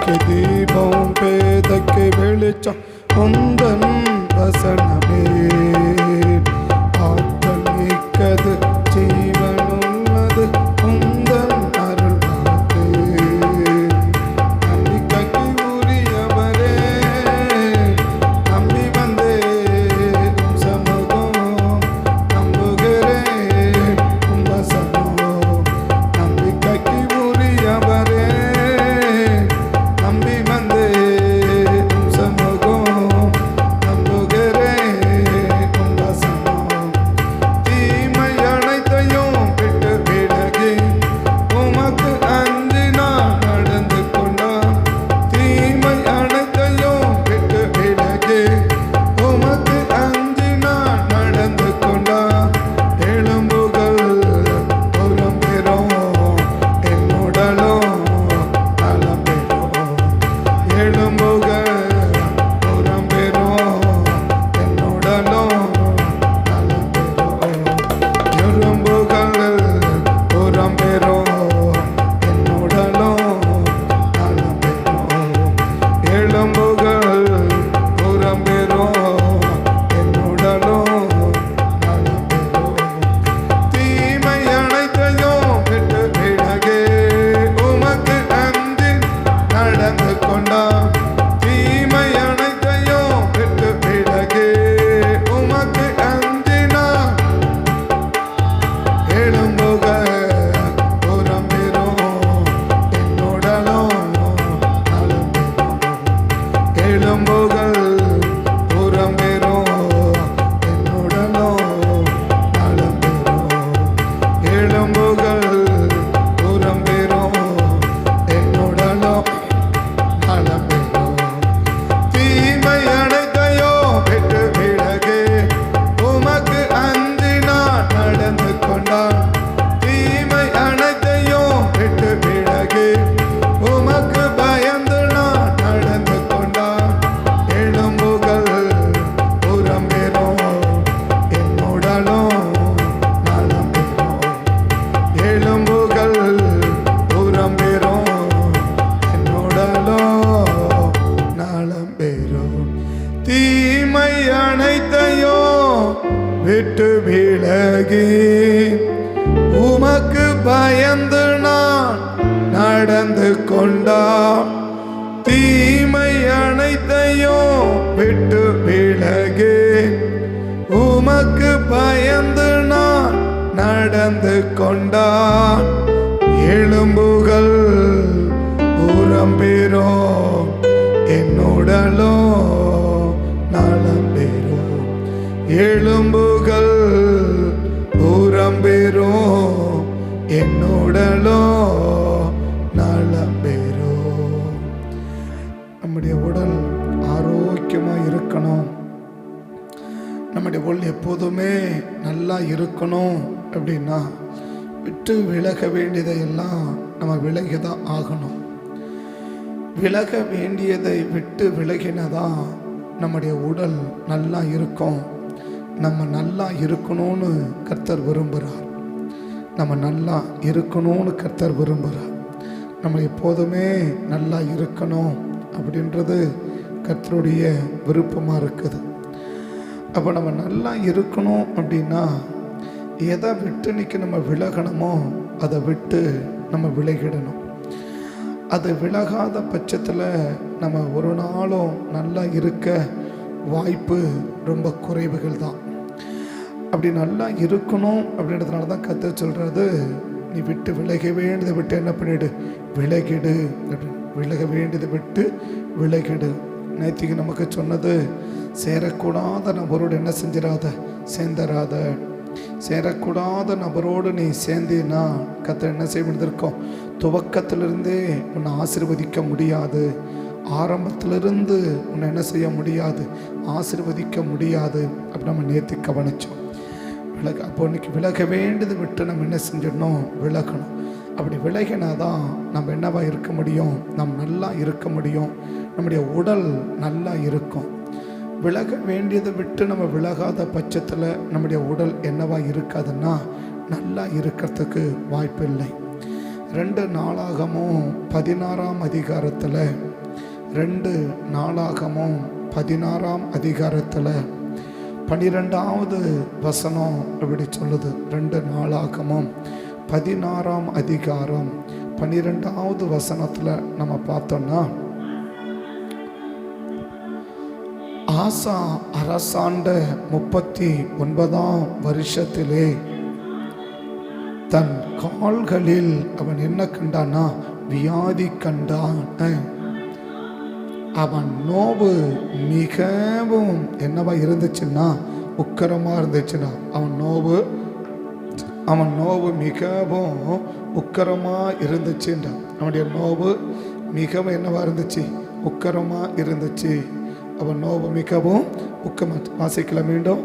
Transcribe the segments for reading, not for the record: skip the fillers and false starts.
வழிக்கு தீபம் பேதைக்கு வெளிச்சம் உந்தன் வசனமே ஆற்றல் மிக்கது ஜீவனுள்ளது உந்தன் அருள் வாக்கு நம்பிக்கைக்கு உரியவரே நம்பி வந்தே உம் சமூகம் நம்புகிறேன் உம் வசனம் நம்பிக்கைக்கு உரியவரே நம்பி வந்தே உம் சமூகம் நம்புகிறேன் உம் வசனம் தீமை அனைத்தையும் விட்டு விலகி உமக்கு அஞ்சி நான் நடந்து கொண்டான் தீமை அனைத்தையும் விட்டு விலகி உமக்கு அஞ்சி நான் நடந்து கொண்டான் எலும்புகள் புறம் பெறும் என்னுடலும் நலம் பெறும் எலும்புகள் புறம் பெறும் என்னுடலும் நலம் பெறும் எலும்புகள் புறம் பெறும் என்னுடலும் நலம் பெறும் எலும்புகள் புறம் பெறும் என்னுடலும் நலம் பெறும் தீமை அனைத்தையும் விட்டு விலகே உமக்கு அஞ்சி நடந்து கொண்டான் தீமை அனைத்தையும் விட்டு விலகே உமக்கு அஞ்சினான் எலும்புகள் புறம் பெறும் என்னுடலும் நலம் பெறும் எலும்புகள் புறம் பெறும் என்னுடலும் நலம் பெறும் எலும்புகள் புறம் பெறும் என்னுடலும் நலம் பெறும் தீமை அனைத்தையும் விட்டு விலகே உமக்கு அஞ்சி நான் நடந்து கொண்டான் தீமை அனைத்தையும் விட்டு விலகே உமக்கு பயந்து நான் நடந்து கொண்டான் எலும்புகள் புறம் பெறும் என்னுடலும் நலம் பெறும் எலும்புகள் புறம் பெறும் என்னுடலும் நலம் பெறும் தீமை அனைத்தையும் விட்டு விலகி உமக்கு பயந்து நான் நடந்து கொண்டான் தீமை அனைத்தையும் விட்டு விலகி உமக்கு பயந்து நான் நடந்து கொண்டான் எலும்புகள் புறம் பெறும் என்னுடலும் நலம் பெறும் எலும்புகள் புறம் பெறும் என்னுடலும் நலம் பெறும் நம்முடைய உடல் ஆரோக்கியமாக இருக்கணும் நம்முடைய உடல் எப்போதுமே நல்லா இருக்கணும் அப்படின்னா விட்டு விலக வேண்டியதையெல்லாம் நம்ம விலகி தான் ஆகணும் விலக வேண்டியதை விட்டு விலகினதான் நம்முடைய உடல் நல்லா இருக்கும் நம்ம நல்லா இருக்கணும்னு கர்த்தர் விரும்புகிறார் நம்ம நல்லா இருக்கணும்னு கர்த்தர் விரும்புகிறார் நம்ம எப்போதுமே நல்லா இருக்கணும் அப்படின்றது கர்த்தருடைய விருப்பமாக இருக்குது அப்போ நம்ம நல்லா இருக்கணும் அப்படின்னா எதை விட்டு இன்னைக்கு நம்ம விலகணுமோ அதை விட்டு நம்ம விலகிடணும் அது விலகாத பட்சத்தில் நம்ம ஒரு நாளும் நல்லா இருக்க வாய்ப்பு ரொம்ப குறைவுகள் தான் அப்படி நல்லா இருக்கணும் அப்படின்றதுனால தான் கர்த்தர் சொல்கிறது நீ விட்டு விலக வேண்டியதை விட்டு என்ன பண்ணிடு விலகிடு அப்படின்னு விலக வேண்டியதை விட்டு விலகிடு நேற்றுக்கு நமக்கு சொன்னது சேரக்கூடாத நபரோடு என்ன செஞ்சிடாத சேர்ந்தராத சேரக்கூடாத நபரோடு நீ சேர்ந்தீன்னா கர்த்தர் என்ன செய்ய வேண்டியிருக்கோம் துவக்கத்திலிருந்தே உன்னை ஆசீர்வதிக்க முடியாது ஆரம்பத்திலிருந்து உன்னை என்ன செய்ய முடியாது ஆசீர்வதிக்க முடியாது அப்படி நம்ம நேற்று கவனித்தோம் அப்போ இன்னைக்கு விலக வேண்டியது விட்டு நம்ம என்ன செஞ்சிடணும் விலகணும் அப்படி விலகினாதான் நம்ம என்னவா இருக்க முடியும் நம்ம நல்லா இருக்க முடியும் நம்முடைய உடல் நல்லா இருக்கும் விலக வேண்டியதை விட்டு நம்ம விலகாத பட்சத்தில் நம்முடைய உடல் என்னவா இருக்காதுன்னா நல்லா இருக்கிறதுக்கு வாய்ப்பு இல்லை. 2 நாளாகமும் 16ஆம் அதிகாரத்தில் 2 நாளாகமும் 16ஆம் அதிகாரத்தில் 12வது வசனம் இப்படி சொல்லுது. 2 நாளாகமும் 16ஆம் அதிகாரம் 12வது வசனத்தில் நம்ம பார்த்தோம்னா, ஆசா அரசாண்ட 39ஆம் வருஷத்திலே தன் கால்களில் அவன் என்ன கண்டானா, வியாதி கண்டான். அவன் நோவு மிகவும் என்னவா இருந்துச்சுன்னா, உக்கரமா இருந்துச்சுன்னா, அவன் நோவு மிகவும் உக்கரமா இருந்துச்சுன்றா. அவனுடைய நோவு மிகவும் என்னவா இருந்துச்சு, உக்கரமா இருந்துச்சு. அவன் நோவு மிகவும் உக்கமா. வாசிக்கலாம் மீண்டும்.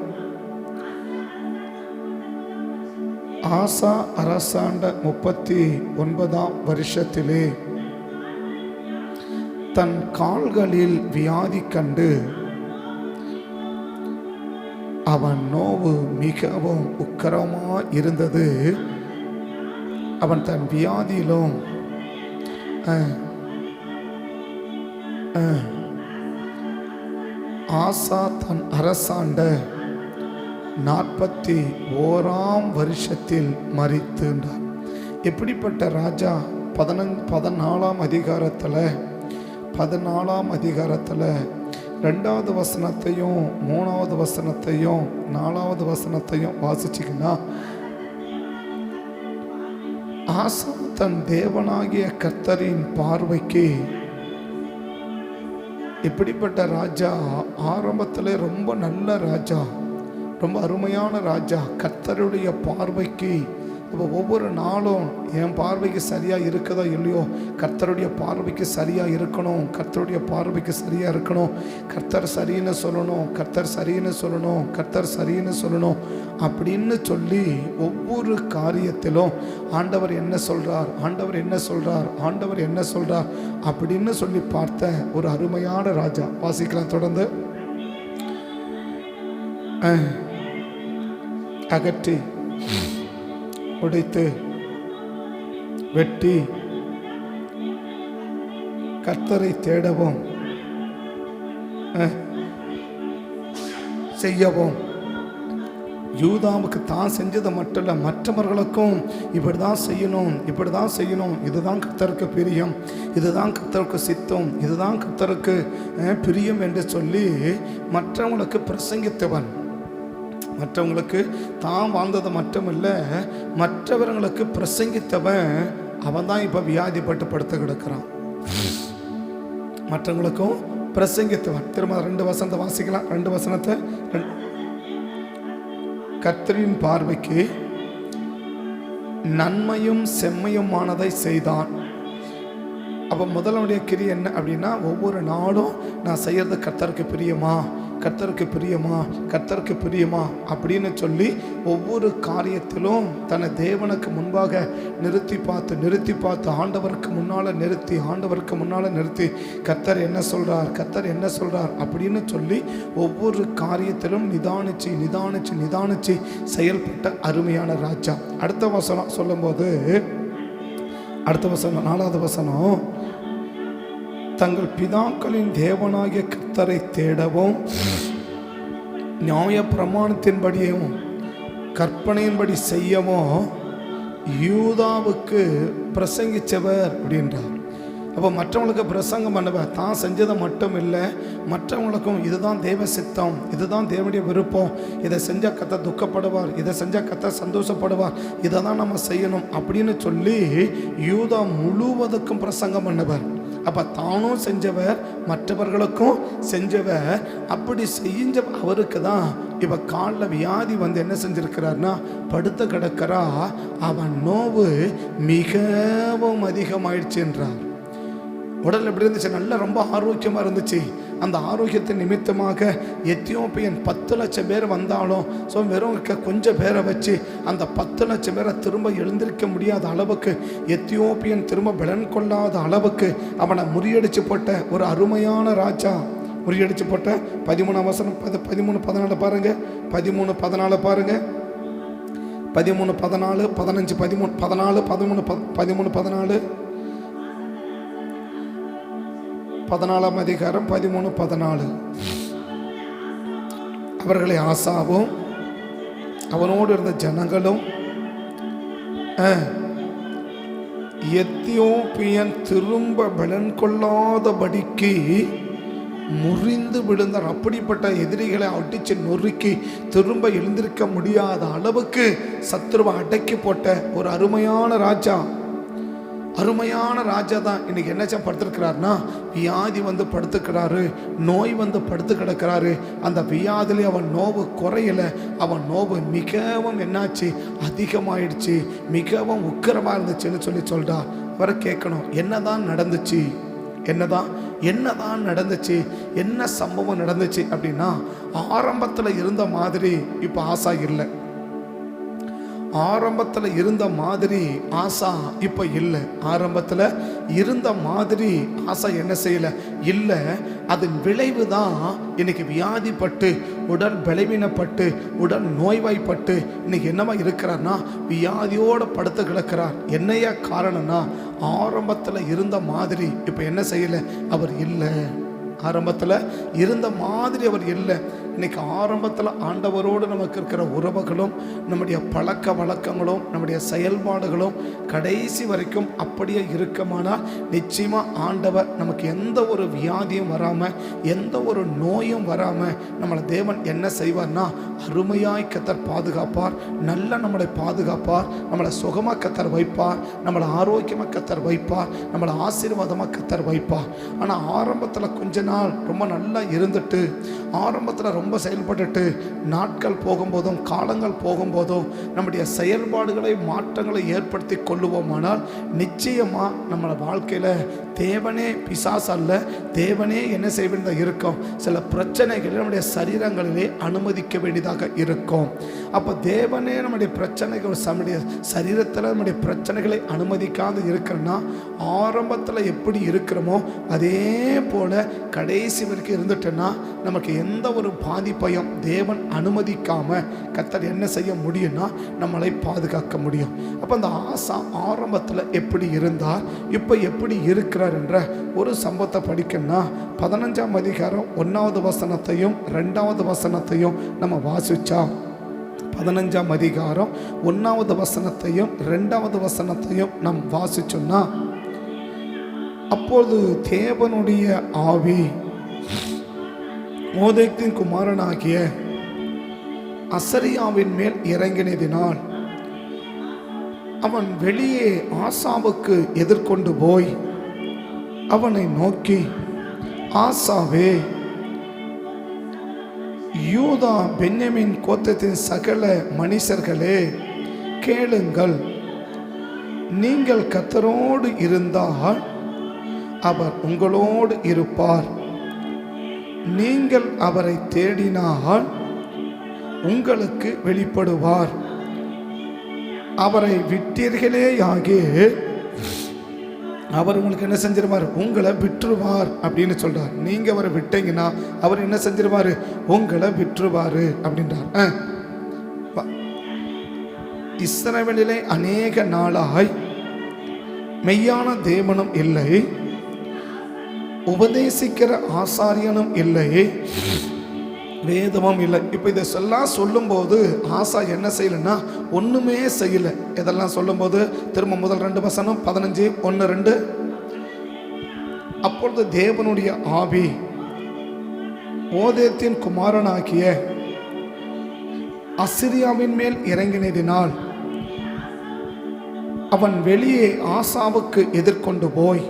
ஆசா அரசாண்ட 39ஆம் வருஷத்திலே தன் கால்களில் வியாதி கண்டு அவன் நோவு மிகவும் உக்கரமா இருந்தது. அவன் தன் வியாதியிலும் ஆசா தன் அரசாண்ட 41ஆம் வருஷத்தில் மரித்துண்டார். எப்படிப்பட்ட ராஜா? 14ஆம் அதிகாரத்தில் 2வது வசனத்தையும் 3வது வசனத்தையும் 4வது வசனத்தையும் வாசிச்சிங்கன்னா, ஆசா தன் தேவனாகிய கர்த்தரின் பார்வைக்கு இப்படிப்பட்ட ராஜா. ஆரம்பத்தில் ரொம்ப நல்ல ராஜா, ரொம்ப அருமையான ராஜா. கர்த்தருடைய பார்வைக்கு இப்போ ஒவ்வொரு நாளும் என் பார்வைக்கு சரியாக இருக்குதோ இல்லையோ, கர்த்தருடைய பார்வைக்கு சரியாக இருக்கணும், கர்த்தருடைய பார்வைக்கு சரியாக இருக்கணும். கர்த்தர் சரின்னு சொல்லணும், கர்த்தர் சரின்னு சொல்லணும், கர்த்தர் சரின்னு சொல்லணும் அப்படின்னு சொல்லி ஒவ்வொரு காரியத்திலும் ஆண்டவர் என்ன சொல்கிறார், ஆண்டவர் என்ன சொல்கிறார், ஆண்டவர் என்ன சொல்கிறார் அப்படின்னு சொல்லி பார்த்த ஒரு அருமையான ராஜா. வாசிக்கலாம் தொடர்ந்து. அகற்றி உடைத்து வெட்டி கர்த்தரை தேடவும் செய்யவும். யூதாவுக்கு தான் செஞ்சதை மட்டும் இல்லை, மற்றவர்களுக்கும் இப்படி தான் செய்யணும், இப்படி தான் செய்யணும், இதுதான் கர்த்தருக்கு பிரியம், இதுதான் கர்த்தருக்கு சித்தம், இதுதான் கர்த்தருக்கு பிரியம் என்று சொல்லி மற்றவங்களுக்கு பிரசங்கித்தவன். மற்றவங்களுக்கு தான் வாழ்ந்தது மட்டுமில்லை, மற்றவர்களுக்கு பிரசங்கித்தவன். அவன் தான் இப்போ வியாதிப்பட்டு படுத்து கிடக்கிறான். மற்றவங்களுக்கும் பிரசங்கித்தவன். திரும்ப 2 வசனத்தை வாசிக்கலாம். 2 வசனத்தை. கர்த்தரின் பார்வைக்கு நன்மையும் செம்மையுமானதை செய்தான். அப்போ முதலுடைய கிரி என்ன அப்படின்னா, ஒவ்வொரு நாளும் நான் செய்யறது கர்த்தருக்கு பிரியமா, கர்த்தருக்கு பிரியமா, கர்த்தருக்கு பிரியமா அப்படின்னு சொல்லி ஒவ்வொரு காரியத்திலும் தன்னை தேவனுக்கு முன்பாக நிறுத்தி பார்த்து ஆண்டவருக்கு முன்னால் நிறுத்தி கர்த்தர் என்ன சொல்றார், கர்த்தர் என்ன சொல்றார் அப்படின்னு சொல்லி ஒவ்வொரு காரியத்திலும் நிதானிச்சு செயல்பட்ட அருமையான ராஜா. அடுத்த வசனம் சொல்லும்போது, அடுத்த வசனம் 4வது வசனம், தங்கள் பிதாக்களின் தேவனாகிய கர்த்தரை தேடவும் நியாய பிரமாணத்தின்படியும் கற்பனையின்படி செய்யவும் யூதாவுக்கு பிரசங்கிச்சவர் அப்படின்றார். அப்போ மற்றவங்களுக்கு பிரசங்கம் பண்ணவர். தான் செஞ்சதை மட்டும் இல்லை, மற்றவங்களுக்கும் இதுதான் தேவ சித்தம், இதுதான் தேவனுடைய விருப்பம், இதை செஞ்சால் கர்த்தர் துக்கப்படுவார், இதை செஞ்சால் கர்த்தர் சந்தோஷப்படுவார், இதை தான் நம்ம செய்யணும் அப்படின்னு சொல்லி யூதா முழுவதுக்கும் பிரசங்கம் பண்ணவர். அப்போ தானும் செஞ்சவர், மற்றவர்களுக்கும் செஞ்சவர். அப்படி செஞ்ச அவருக்கு தான் இப்போ காலில் வியாதி வந்து என்ன செஞ்சிருக்கிறார்னா, படுத்து கிடக்கிறா. அவன் நோவு மிகவும் அதிகமாயிடுச்சு என்றார். உடல் எப்படி இருந்துச்சு? நல்ல ரொம்ப ஆரோக்கியமாக இருந்துச்சு. அந்த ஆரோக்கியத்தின் நிமித்தமாக எத்தியோப்பியன் 10 லட்சம் பேர் வந்தாலும் வெறும் கொஞ்சம் பேரை வச்சு அந்த 10 லட்சம் பேரை திரும்ப எழுந்திருக்க முடியாத அளவுக்கு, எத்தியோப்பியன் திரும்ப பலன் கொள்ளாத அளவுக்கு அவனை முறியடிச்சு போட்ட ஒரு அருமையான ராஜா. முறியடிச்சு போட்ட 13 வசனம் 13-14 பாருங்க. 13-14 பாருங்க. 13-14 15-13 14 13-14 14ஆம் அதிகாரம் 13, 14. அவர்களை ஆசாவும் அவனோடு இருந்த ஜனங்களும் எத்தியோப்பியன் திரும்ப பலன் கொள்ளாதபடிக்கு முறிந்து விழுந்தார். அப்படிப்பட்ட எதிரிகளை அடிச்சு நொறுக்கி திரும்ப எழுந்திருக்க முடியாத அளவுக்கு சத்துருவை அடக்கி போட்ட ஒரு அருமையான ராஜா. அருமையான ராஜா தான் இன்னைக்கு என்ன படுத்திருக்கிறாருன்னா, வியாதி வந்து படுத்துக்கிறாரு, நோய் வந்து படுத்து கிடக்கிறாரு. அந்த வியாதிலே அவன் நோவு குறையல, அவன் நோவு மிகவும் என்னாச்சு, அதிகமாயிடுச்சு, மிகவும் உக்கிரமா இருந்துச்சுன்னு சொல்றார். அவரை கேட்கணும், என்னதான் நடந்துச்சு, என்னதான் நடந்துச்சு, என்ன சம்பவம் நடந்துச்சு அப்படின்னா, ஆரம்பத்தில் இருந்த மாதிரி இப்போ ஆசா இல்லை. ஆரம்பத்தில் இருந்த மாதிரி ஆசா இப்போ இல்லை. ஆரம்பத்தில் இருந்த மாதிரி ஆசா என்ன செய்யலை, இல்லை. அதன் விளைவு தான் இன்னைக்கு வியாதிப்பட்டு, உடல் பலவீனப்பட்டு, உடல் நோய்வாய்ப்பட்டு இன்னைக்கு என்னவா இருக்கிறார்னா, வியாதியோடு படுத்து கிடக்கிறார். என்னையா காரணம்னா, ஆரம்பத்தில் இருந்த மாதிரி இப்போ என்ன செய்யலை, அவர் இல்லை. ஆரம்பத்தில் இருந்த மாதிரி அவர் இல்லை. இன்னைக்கு ஆரம்பத்தில் ஆண்டவரோடு நமக்கு இருக்கிற உறவுகளும், நம்முடைய பழக்க வழக்கங்களும், நம்முடைய செயல்பாடுகளும் கடைசி வரைக்கும் அப்படியே இருக்குமானால் நிச்சயமாக ஆண்டவர் நமக்கு எந்த ஒரு வியாதியும் வராமல், எந்த ஒரு நோயும் வராமல் நம்மளை தேவன் என்ன செய்வார்னா, அருமையாய் கத்தர் பாதுகாப்பார். நல்லா நம்மளை பாதுகாப்பார். நம்மளை சுகமாக கத்தர் வைப்பார். நம்மளை ஆரோக்கியமாக கத்தர் வைப்பார். நம்மளை ஆசீர்வாதமாக கத்தர் வைப்பார். ஆனால் ஆரம்பத்தில் கொஞ்ச நாள் ரொம்ப நல்லா இருந்துட்டு, ஆரம்பத்தில் ரொம்ப செயல்பட்டுட்டு, நாட்கள் போகும்போதும் காலங்கள் போகும்போதும் நம்முடைய செயல்பாடுகளை மாற்றங்களை ஏற்படுத்தி கொள்ளுவோமானால் நிச்சயமாக நம்மளோட வாழ்க்கையில் தேவனே பிசாசு அல்ல, தேவனே என்ன செய்ய வேண்டியதாக இருக்கும், சில பிரச்சனைகளை நம்முடைய சரீரங்களிலே அனுமதிக்க வேண்டியதாக இருக்கும். அப்போ தேவனே நம்முடைய பிரச்சனைகள், நம்முடைய சரீரத்தில் நம்முடைய பிரச்சனைகளை அனுமதிக்காது இருக்கிறோன்னா, ஆரம்பத்தில் எப்படி இருக்கிறோமோ அதே போல் கடைசி வரைக்கும் இருந்துட்டோன்னா நமக்கு எந்த ஒரு பாதிப்பையும் தேவன் அனுமதிக்காமல் கர்த்தர் என்ன செய்ய முடியும்னா, நம்மளை பாதுகாக்க முடியும். அப்போ அந்த ஆசா ஆரம்பத்தில் எப்படி இருந்தார், இப்போ எப்படி இருக்கிறார் என்ற ஒரு சம்பவத்தை படிக்கணும்னா, 15ஆம் அதிகாரம் 1வது வசனத்தையும் 2வது வசனத்தையும் நம்ம வாசிச்சா, 15ஆம் அதிகாரம் 1வது வசனத்தையும் 2வது வசனத்தையும் நம் வாசிச்சோம்னா, அப்போது தேவனுடைய ஆவி ஓதேக்கின் குமாரனாகிய அசரியாவின் மேல் இறங்கினதினால் அவன் வெளியே ஆசாவுக்கு எதிர்கொண்டு போய் அவனை நோக்கி, ஆசாவே, யூதா பென்யமீன் கோத்திரத்தின் சகல மனுஷர்களே கேளுங்கள், நீங்கள் கர்த்தரோடு இருந்தால் அவர் உங்களோடு இருப்பார். நீங்கள் அவரை தேடினால் உங்களுக்கு வெளிப்படுவார். அவரை விட்டீர்களேயாகி அவர் உங்களுக்கு என்ன செஞ்சிருவார், உங்களை விட்டுருவார் அப்படின்னு சொல்றார். நீங்க அவரை விட்டீங்கன்னா அவர் என்ன செஞ்சிருவாரு, உங்களை விட்டுருவாரு அப்படின்றார். இஸ்ரவேலிலே அநேக நாளாய் மெய்யான தேவனும் இல்லை, உபதேசிக்கிற ஆசாரியனும் இல்லை, வேதமும் இல்லை. இப்போ இதை சொல்லும்போது ஆசா என்ன செய்யலைன்னா ஒன்றுமே செய்யலை. இதெல்லாம் சொல்லும்போது திரும்ப முதல் 2 வசனம் 15, 1, 2. அப்பொழுது தேவனுடைய ஆவி ஓதேத்தின் குமாரனாகிய அசிரியாவின் மேல் இறங்கினதினால் அவன் வெளியே ஆசாவுக்கு எதிர்கொண்டு போய்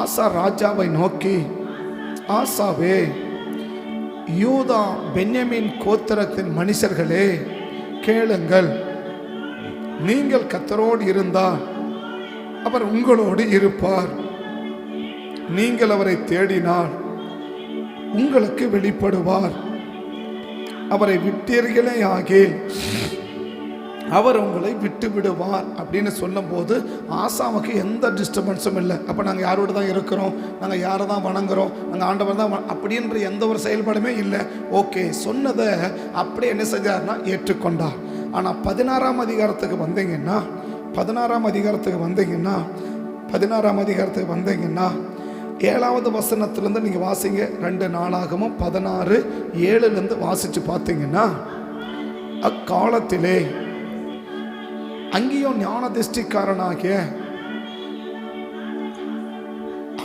ஆசா ராஜாவை நோக்கி, ஆசாவே, யூதா பென்யமீன் கோத்திரத்தின் மனுஷர்களே கேளுங்கள், நீங்கள் கர்த்தரோடு இருந்தால் அவர் உங்களோடு இருப்பார். நீங்கள் அவரை தேடினால் உங்களுக்கு வெளிப்படுவார். அவரை விட்டீர்களே ஆகில் அவர் உங்களை விட்டு விடுவார் அப்படின்னு சொல்லும்போது ஆசாவுக்கு எந்த டிஸ்டர்பன்ஸும் இல்லை. அப்போ நாங்கள் யாரோடு தான் இருக்கிறோம், நாங்கள் யாரை தான் வணங்குறோம், நாங்கள் ஆண்டவர் தான் அப்படின்ற எந்த ஒரு செயல்பாடுமே இல்லை. ஓகே, சொன்னதை அப்படியே என்ன செஞ்சார்னா ஏற்றுக்கொண்டார். ஆனால் 16ஆம் அதிகாரத்துக்கு வந்தீங்கன்னா 16ஆம் அதிகாரத்துக்கு வந்தீங்கன்னா 7வது வசனத்திலிருந்து நீங்கள் வாசிங்க. 2 நாளாகமும் 16:7 வாசித்து பார்த்தீங்கன்னா, அக்காலத்திலே அங்கேயும் ஞான திருஷ்டிக்காரனாகிய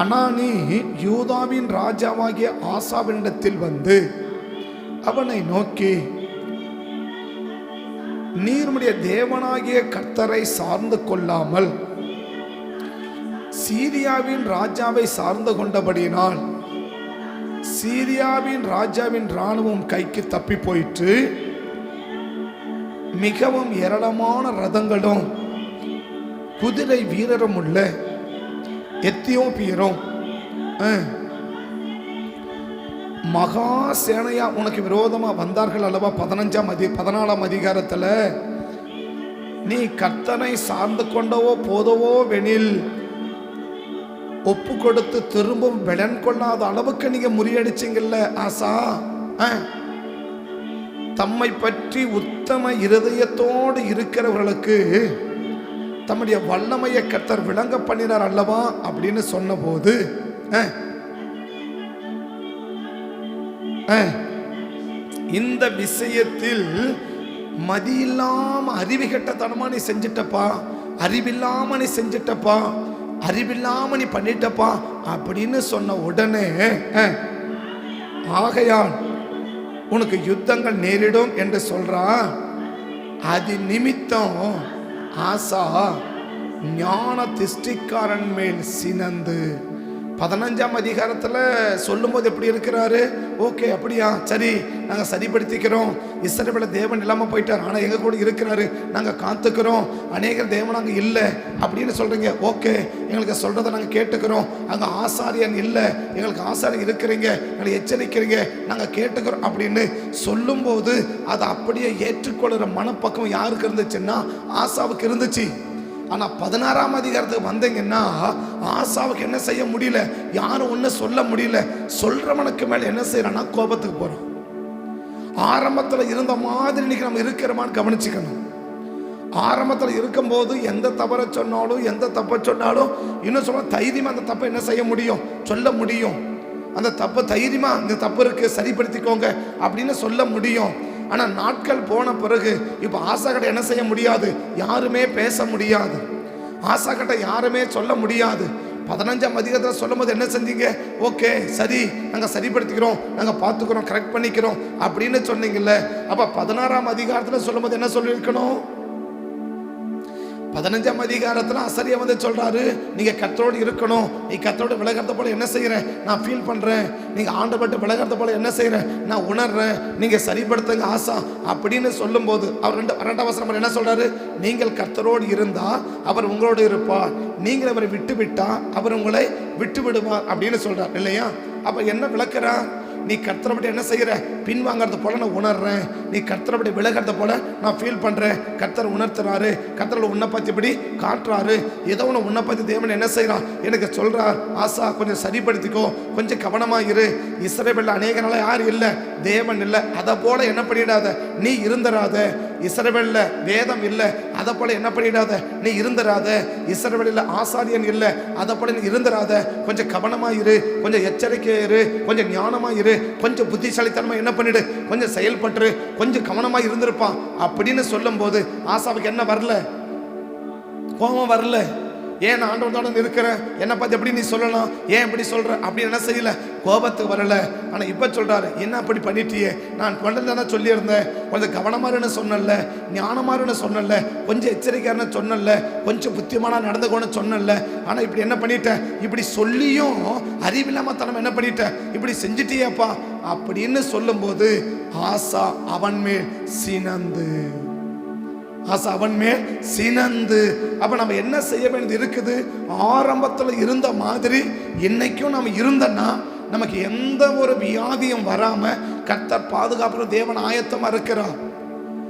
அனானி யூதாவின் ராஜாவாகிய ஆசாவினிடத்தில் வந்து அவனை நோக்கி, நீருடைய தேவனாகிய கர்த்தரை சார்ந்து கொள்ளாமல் சீரியாவின் ராஜாவை சார்ந்து கொண்டபடியினால் சீரியாவின் ராஜாவின் இராணுவம் கைக்கு தப்பி போயிற்று. மிகவும் ஏராளமான ரதங்களும் குதிரை வீரரும் உள்ள எத்தியோப்பியரும் மகா சேனையா உனக்கு விரோதமா வந்தார்கள் அல்லவா. 14ஆம் அதிகாரத்தில், நீ கர்த்தனை சார்ந்து கொண்டவோ போதவோ வெனில் ஒப்பு கொடுத்து திரும்பவும் பலன் கொள்ளாத அளவுக்கு நீங்க முறியடிச்சிங்கல்ல ஆசா. தம்மை பற்றி உத்தம இருதயத்தோடு இருக்கிறவர்களுக்கு தம்முடைய வல்லமையை கர்த்தர் விளங்க பண்ணினார் அல்லவா அப்படின்னு சொன்ன போது, இந்த விஷயத்தில் மதியில்லாம அறிவுகட்டத்தனமா நீ செஞ்சிட்டப்பா, அறிவில்லாம நீ செஞ்சிட்டப்பா, அறிவில்லாம நீ பண்ணிட்டப்பா அப்படின்னு சொன்ன உடனே, ஆகையால் உனக்கு யுத்தங்கள் நேரிடும் என்று சொல்றான். அது நிமித்தம் ஆசா ஞான திருஷ்டிக்காரன் மேல் சினந்து 15ஆம் அதிகாரத்தில் சொல்லும்போது எப்படி இருக்கிறாரு? ஓகே, அப்படியா, சரி, நாங்கள் சரிப்படுத்திக்கிறோம். இஸ்ரவேல தேவன் இல்லாமல் போயிட்டார், ஆனால் எங்கள் கூட இருக்கிறாரு, நாங்கள் காத்துக்கிறோம். அநேகர் தேவன் அங்கே இல்லை அப்படின்னு சொல்கிறீங்க. ஓகே, எங்களுக்கு சொல்கிறத நாங்கள் கேட்டுக்கிறோம். அங்கே ஆசாரியன் இல்லை, எங்களுக்கு ஆசாரியன் இருக்கிறீங்க, எங்களை எச்சரிக்கிறீங்க, நாங்கள் கேட்டுக்கிறோம் அப்படின்னு சொல்லும்போது அதை அப்படியே ஏற்றுக்கொள்கிற மனப்பக்கம் யாருக்கு இருந்துச்சுன்னா ஆசாவுக்கு இருந்துச்சு. ஆனால் 16ஆம் அதிகாரத்துக்கு வந்தீங்கன்னா ஆசாவுக்கு என்ன செய்ய முடியல, யாரும் ஒன்றும் சொல்ல முடியல. சொல்றவனுக்கு மேலே என்ன செய்யறான்னா கோபத்துக்கு போறோம். ஆரம்பத்தில் இருந்த மாதிரி இன்னைக்கு நம்ம இருக்கிறோமான்னு கவனிச்சுக்கணும். ஆரம்பத்தில் இருக்கும்போது எந்த தவறை சொன்னாலும் எந்த தப்பை சொன்னாலும் இன்னும் சொல்ல தைரியமா அந்த தப்பை என்ன செய்ய முடியும், சொல்ல முடியும். அந்த தப்பை தைரியமா இந்த தப்பு இருக்கு சரிப்படுத்திக்கோங்க அப்படின்னு சொல்ல முடியும். ஆனால் நாட்கள் போன பிறகு இப்போ ஆசா கிட்ட என்ன செய்ய முடியாது, யாருமே பேச முடியாது, ஆசா கிட்ட யாருமே சொல்ல முடியாது. 15ஆம் அதிகாரத்தில் சொல்லும் போது என்ன செஞ்சீங்க? ஓகே, சரி, நாங்கள் சரிப்படுத்திக்கிறோம், நாங்கள் பார்த்துக்கிறோம், கரெக்ட் பண்ணிக்கிறோம் அப்படின்னு சொன்னீங்கல்ல. அப்போ 16ஆம் அதிகாரத்தில் சொல்லும் போது என்ன சொல்லியிருக்கணும்? 15ஆம் அதிகாரத்தில் அசரியா வந்து சொல்றாரு, நீங்க கர்த்தரோடு இருக்கணும், நீ கர்த்தரோடு விலகிறத போல என்ன செய்யறேன் நான் ஃபீல் பண்றேன், நீங்க ஆண்டவர்கிட்ட விலகிறத போல என்ன செய்யறேன் நான் உணர்றேன், நீங்க சரிப்படுத்துங்க ஆசா அப்படின்னு சொல்லும் போது அவர் 2ஆம் வசனம் என்ன சொல்றாரு? நீங்கள் கர்த்தரோடு இருந்தா அவர் உங்களோடு இருப்பார், நீங்கள் அவரை விட்டு விட்டா அவர் உங்களை விட்டு விடுவார் அப்படின்னு சொல்றார் இல்லையா? அப்ப என்ன விளக்குறார்? நீ கர்த்தரப்படி என்ன செய்கிற பின்வாங்கிறது போல நான் உணர்றேன், நீ கர்த்தரப்படி விலகிறத போல நான் ஃபீல் பண்றேன். கர்த்தர் உணர்த்துறாரு, கர்த்தரோட உன்னை பத்தி இப்படி காட்டுறாரு, ஏதோ ஒன்று உன்னை பத்தி தேவன் என்ன செய்யறான் எனக்கு சொல்றார். ஆசா கொஞ்சம் சரிப்படுத்திக்கோ, கொஞ்சம் கவனமா இரு. இஸ்ரவேல்ல அநேக நாளா யார் இல்லை, தேவன் இல்லை, அதை போல என்ன பண்ணிடாத நீ இருந்தராத. இஸ்ரவேல்ல வேதம் இல்லை, அதை போல என்ன பண்ணிடாத நீ இருந்தராத. இஸ்ரவேல்ல ஆசாரியன் இல்லை, அதை போல நீ இருந்தராத. கொஞ்சம் கவனமா இரு, கொஞ்சம் எச்சரிக்கையா இரு, கொஞ்சம் ஞானமா இரு, கொஞ்சம் புத்திசாலித்தனமா என்ன பண்ணிடு, கொஞ்சம் செயல்பட்டு கொஞ்சம் கவனமா இருந்திருப்பான் அப்படின்னு சொல்லும் போது ஆசாவுக்கு என்ன வரல, கோபம் வரல. ஏன் ஆண்டவனோட இருக்கிறேன், என்னை பார்த்து எப்படி நீ சொல்லலாம், ஏன் இப்படி சொல்ற அப்படின்னு என்ன செய்யல, கோபத்துக்கு வரல. ஆனா இப்ப சொல்றாரு, என்ன அப்படி பண்ணிட்டியே, நான் கொண்டதானே சொல்லியிருந்தேன், கொஞ்சம் கவனமாருன்னு சொன்னல, ஞானமாருன்னு சொன்னல, கொஞ்சம் எச்சரிக்கையாருன்னு சொன்னல, கொஞ்சம் புத்தியமான நடந்துக்கோன்னு சொன்னல. ஆனா இப்படி என்ன பண்ணிட்டேன், இப்படி சொல்லியும் அறிவில்லாம தனம் என்ன பண்ணிட்டேன், இப்படி செஞ்சிட்டியேப்பா அப்படின்னு சொல்லும் போது ஆசா அவன் மேல் சினந்து, ஆசா அவன் மேல் சினந்து. அப்ப நம்ம என்ன செய்ய வேண்டியது இருக்குது? ஆரம்பத்தில் இருந்த மாதிரி இன்னைக்கும் நம்ம இருந்தோன்னா நமக்கு எந்த ஒரு வியாதியும் வராம கர்த்தர் பாதுகாப்பு தேவன் ஆயத்தமா இருக்கிறார்.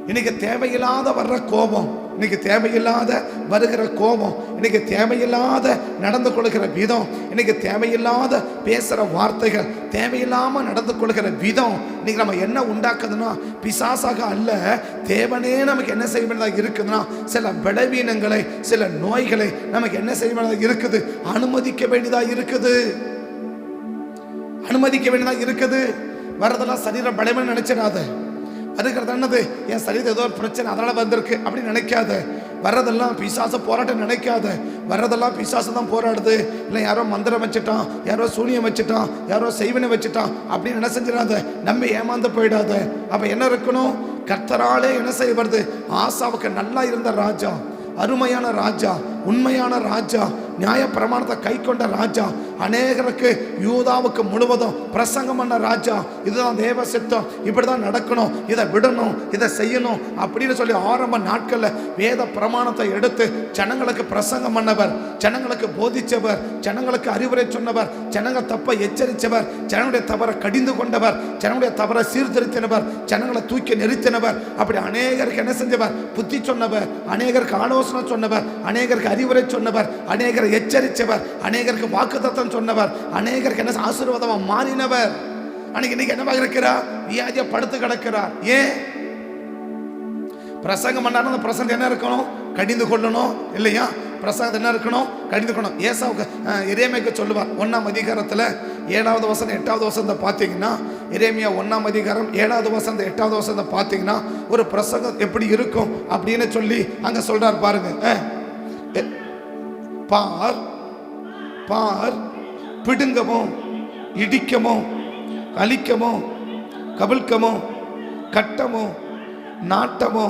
இன்னைக்கு தேவையில்லாத வர்ற கோபம், இன்னைக்கு தேவையில்லாத வருகிற கோபம், இன்னைக்கு தேவையில்லாத நடந்து கொள்கிற விதம், இன்னைக்கு தேவையில்லாத பேசுகிற வார்த்தைகள், தேவையில்லாம நடந்து கொள்கிற விதம் இன்னைக்கு நம்ம என்ன உண்டாக்குதுன்னா பிசாசாக அல்ல, தேவனே நமக்கு என்ன செய்ய வேண்டியதாக இருக்குதுன்னா சில பலவீனங்களை சில நோய்களை நமக்கு என்ன செய்ய வேண்டியதாக இருக்குது, அனுமதிக்க வேண்டியதாக இருக்குது. அனுமதிக்க வேண்டியதாக இருக்குது. வர்றதெல்லாம் சரீர பலமே நினைச்சிடாத. அதுக்கிறது என்னது, என் சரீரம் ஏதோ ஒரு பிரச்சனை அதனால வந்திருக்கு அப்படின்னு நினைக்காத. வர்றதெல்லாம் பிசாசு போராட்டம் நினைக்காத. வர்றதெல்லாம் பிசாசு தான் போராடுது. இல்லை யாரோ மந்திரம் வச்சுட்டான், யாரோ சூனியம் வச்சுட்டான், யாரோ செய்வனை வச்சுட்டான் அப்படின்னு என்ன செஞ்சிடாத, நம்பி ஏமாந்து போயிடாத. அப்ப என்ன இருக்கணும், கர்த்தராலே என்ன செய்ய வருது, ஆசாவுக்கு நல்லா இருந்த ராஜா, அருமையான ராஜா, உண்மையான ராஜா, நியாய பிரமாணத்தை கை கொண்ட ராஜா, அநேகருக்கு யூதாவுக்கு முழுவதும் பிரசங்கம் பண்ண ராஜா. இதுதான் தேவ சித்தம், இப்படிதான் நடக்கணும், இதை விடணும், இதை செய்யணும் அப்படின்னு சொல்லி ஆரம்ப நாட்களில் வேத பிரமாணத்தை எடுத்து ஜனங்களுக்கு பிரசங்கம் பண்ணவர், ஜனங்களுக்கு போதிச்சவர், ஜனங்களுக்கு அறிவுரை சொன்னவர், ஜனங்கள் தப்பை எச்சரித்தவர், ஜனங்களுடைய தவறை கடிந்து கொண்டவர், ஜனங்களுடைய தவறை சீர்திருத்தினவர், ஜனங்களை தூக்கி நிறுத்தினவர். அப்படி அநேகருக்கு என்ன செஞ்சவர், புத்தி சொன்னவர், அநேகருக்கு ஆலோசனை சொன்னவர், அநேகருக்கு அறிவுரை சொன்னவர், அநேகரை எச்சரித்தவர், அநேகருக்கு வாக்குத்தத்தம் சொன்னவர், அநேகருக்கு என்ன ஆசீர்வாதமா மாறினவர். இன்னைக்கு என்னவாக இருக்கிறார், வியாதியா படுத்து கிடக்கிறார். ஏன் பிரசங்கம் பண்ணாலும் அந்த பிரசங்கம் என்ன இருக்கணும், கடிந்து கொள்ளணும் இல்லையா? பிரசங்கம் என்ன இருக்கணும், கடிந்து கொள்ளணும். ஏசாவுக்கு எரேமியாவுக்கு சொல்லுவார் 1ஆம் அதிகாரத்தில் 7வது வசனம் 8வது வசனத்தை பார்த்தீங்கன்னா, எரேமியா 1ஆம் அதிகாரம் 7வது வசனம் 8வது வசனத்தை பார்த்தீங்கன்னா ஒரு பிரசங்கம் எப்படி இருக்கும் அப்படின்னு சொல்லி அங்க சொல்றார் பாருங்க. பார் பார், பிடுங்கமோ இடிக்கமோ அழிக்கமோ கவிழ்க்கமோ கட்டமோ நாட்டமோ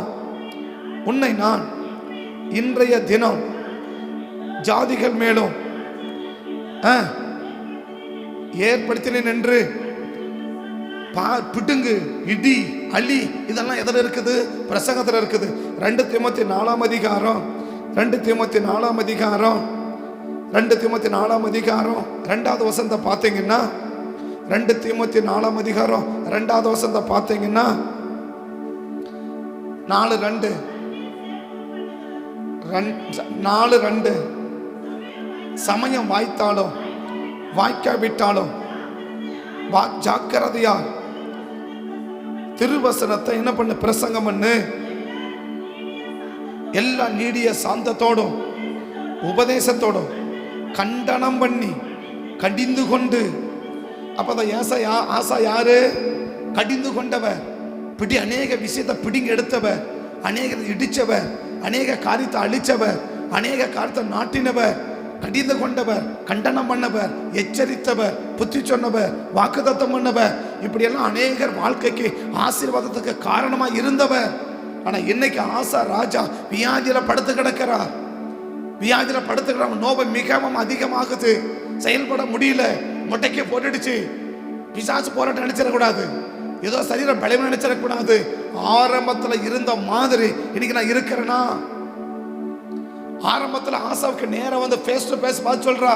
உன்னை நான் இன்றைய தினம் ஜாதிகள் மேலும் ஏற்படுத்தினேன் என்று பார், பிடுங்கு, இடி, அழி, இதெல்லாம் எதில் இருக்குது, பிரசங்கத்தில் இருக்குது. 2 தீமோத்தேயு 4ஆம் அதிகாரம் 2 தீமோத்தேயு 4ஆம் அதிகாரம் 2 தீமோத்தேயு 4ஆம் அதிகாரம் 2வது வசனத்தை பார்த்தீங்கன்னா, 2 தீமோத்தேயு 4ஆம் அதிகாரம் 2வது வசனத்தை பார்த்தீங்கன்னா 4:2 சமயம் வாய்த்தாலும் வாய்க்காவிட்டாலும் ஜாக்கிரதையா திருவசனத்தை என்ன பண்ணு, பிரசங்கம் பண்ணு. எல்லா நீடிய சாந்தத்தோடும் உபதேசத்தோடும் கண்டனம் பண்ணி கடிந்து கொண்டு. அப்பதான் ஆசா யாரு, கடிந்து கொண்டவர், அநேக விஷயத்தை பிடிங்க எடுத்தவர், அநேக இடிச்சவர், அநேக காரியத்தை அழிச்சவர், அநேக காரியத்தை நாட்டினவர், கடிந்து கொண்டவர், கண்டனம் பண்ணவர், எச்சரித்தவர், புத்தி சொன்னவர், வாக்குத்தத்தம் பண்ணவர், இப்படியெல்லாம் அநேகர் வாழ்க்கைக்கு ஆசீர்வாதத்துக்கு காரணமா இருந்தவர். ஆனா இன்னைக்கு ஆசா ராஜா வியாதியில படுத்து கிடக்கிறார். வியாதியில படுத்துக்கிற நோவை மிகவும் அதிகமாகுது, செயல்பட முடியல, மொட்டைக்கு போட்டுடுச்சு. பிசாசு போராட்டம் நினைச்சிடக்கூடாது, ஏதோ சரீரம் பலவீனம் நினைச்சிடக்கூடாது. ஆரம்பத்தில் இருந்த மாதிரி இன்னைக்கு நான் இருக்கிறேன்னா, ஆரம்பத்தில் ஆசாவுக்கு நேரம் வந்து ஃபேஸ் டு ஃபேஸ் பார்த்து சொல்றா,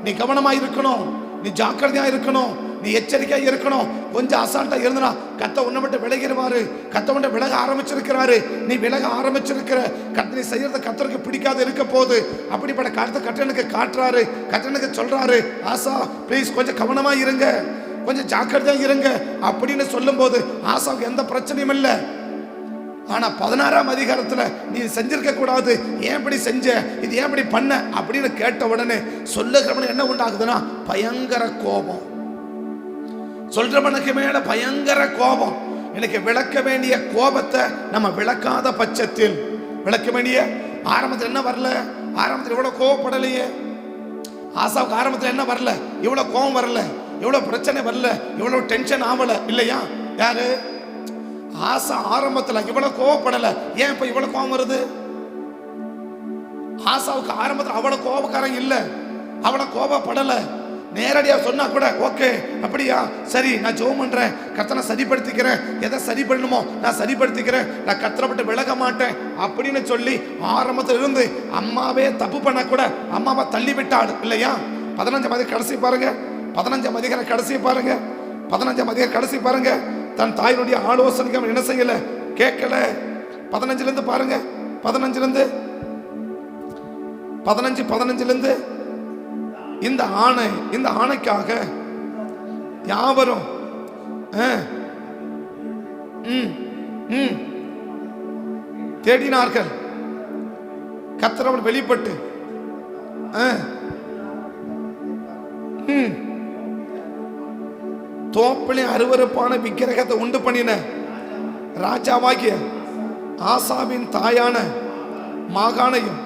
நீ கவனமா இருக்கணும், நீ ஜாக்கிரதையா இருக்கணும், நீ எச்சரிக்கையா இருக்கணும். கொஞ்சம் அசால்ட்டா இருந்தனா கத்த உன்னை விட்டு விலகிடுவாரு, கத்த உன்னை விலக ஆரம்பிச்சிருக்கிறாரு, நீ விலக ஆரம்பிச்சிருக்கிற, கத்த நீ செய்யறத கத்தருக்கு பிடிக்காது இருக்க போது. அப்படிப்பட்ட காலத்தை கட்டனுக்கு காட்டுறாரு, கட்டனுக்கு சொல்றாரு, ஆசா ப்ளீஸ் கொஞ்சம் கவனமா இருங்க, கொஞ்சம் ஜாக்கிரதையா இருங்க அப்படின்னு சொல்லும் போது ஆசாவுக்கு எந்த பிரச்சனையும் இல்லை. ஆனா 16ஆம் அதிகாரத்துல நீ செஞ்சிருக்க கூடாது, ஏன் இப்படி செஞ்ச, இது ஏன் இப்படி பண்ண அப்படின்னு கேட்ட உடனே சொல்லுகிறவன என்ன உண்டாகுதுன்னா பயங்கர கோபம். சொல்றவனுக்கு மேல பயங்கர கோபம். எனக்கு விளக்க வேண்டிய கோபத்தை நம்ம விளக்காத பட்சத்தில், விளக்க வேண்டிய ஆரம்பத்தில் என்ன வரல, ஆரம்பத்தில் இவ்வளவு கோபப்படலையே. ஆசாவுக்கு ஆரம்பத்தில் என்ன வரல, இவ்வளவு கோபம் வரல, இவ்வளவு பிரச்சனை வரல, இவ்வளவு டென்ஷன் ஆகல இல்லையா? யாரு ஆசா ஆரம்பத்துல இவ்வளவு கோவப்படல, ஏன் இப்ப இவ்வளவு கோபம் வருது? ஆசாவுக்கு ஆரம்பத்தில் அவ்வளவு கோபக்காரன் இல்ல, அவ்வளவு கோபப்படல. நேரடியா சொன்னா கூட ஓகே, அப்படியா, சரி நான் ஜெபம் பண்றேன், கர்த்தனை சரிப்படுத்திக்கிறேன், எதை சரி பண்ணணுமோ நான் சரிப்படுத்திக்கிறேன், நான் கர்த்தரை விலக மாட்டேன் அப்படின்னு சொல்லி ஆரம்பத்தில் இருந்து அம்மாவே தப்பு பண்ண கூட அம்மாவை தள்ளி விட்டாள் இல்லையா? 15ஆம் அதிகாரம் கடைசி பாருங்க, 15ஆம் அதிகாரம் கடைசி பாருங்க, 15ஆம் அதிகாரம் கடைசி பாருங்க. தன் தாயினுடைய ஆலோசனைக்கு அவன் என்ன செய்யல, கேட்கல. 15ல இருந்து பாருங்க, 15 இந்த ஆணைக்காக யாவரும் தேடினார்கள். கர்த்தர் வெளிப்பட்டு தோப்பிலே அருவருப்பான விக்கிரகத்தை உண்டு பண்ணின ராஜாவாகிய ஆசாவின் தாயான மாகாணையும்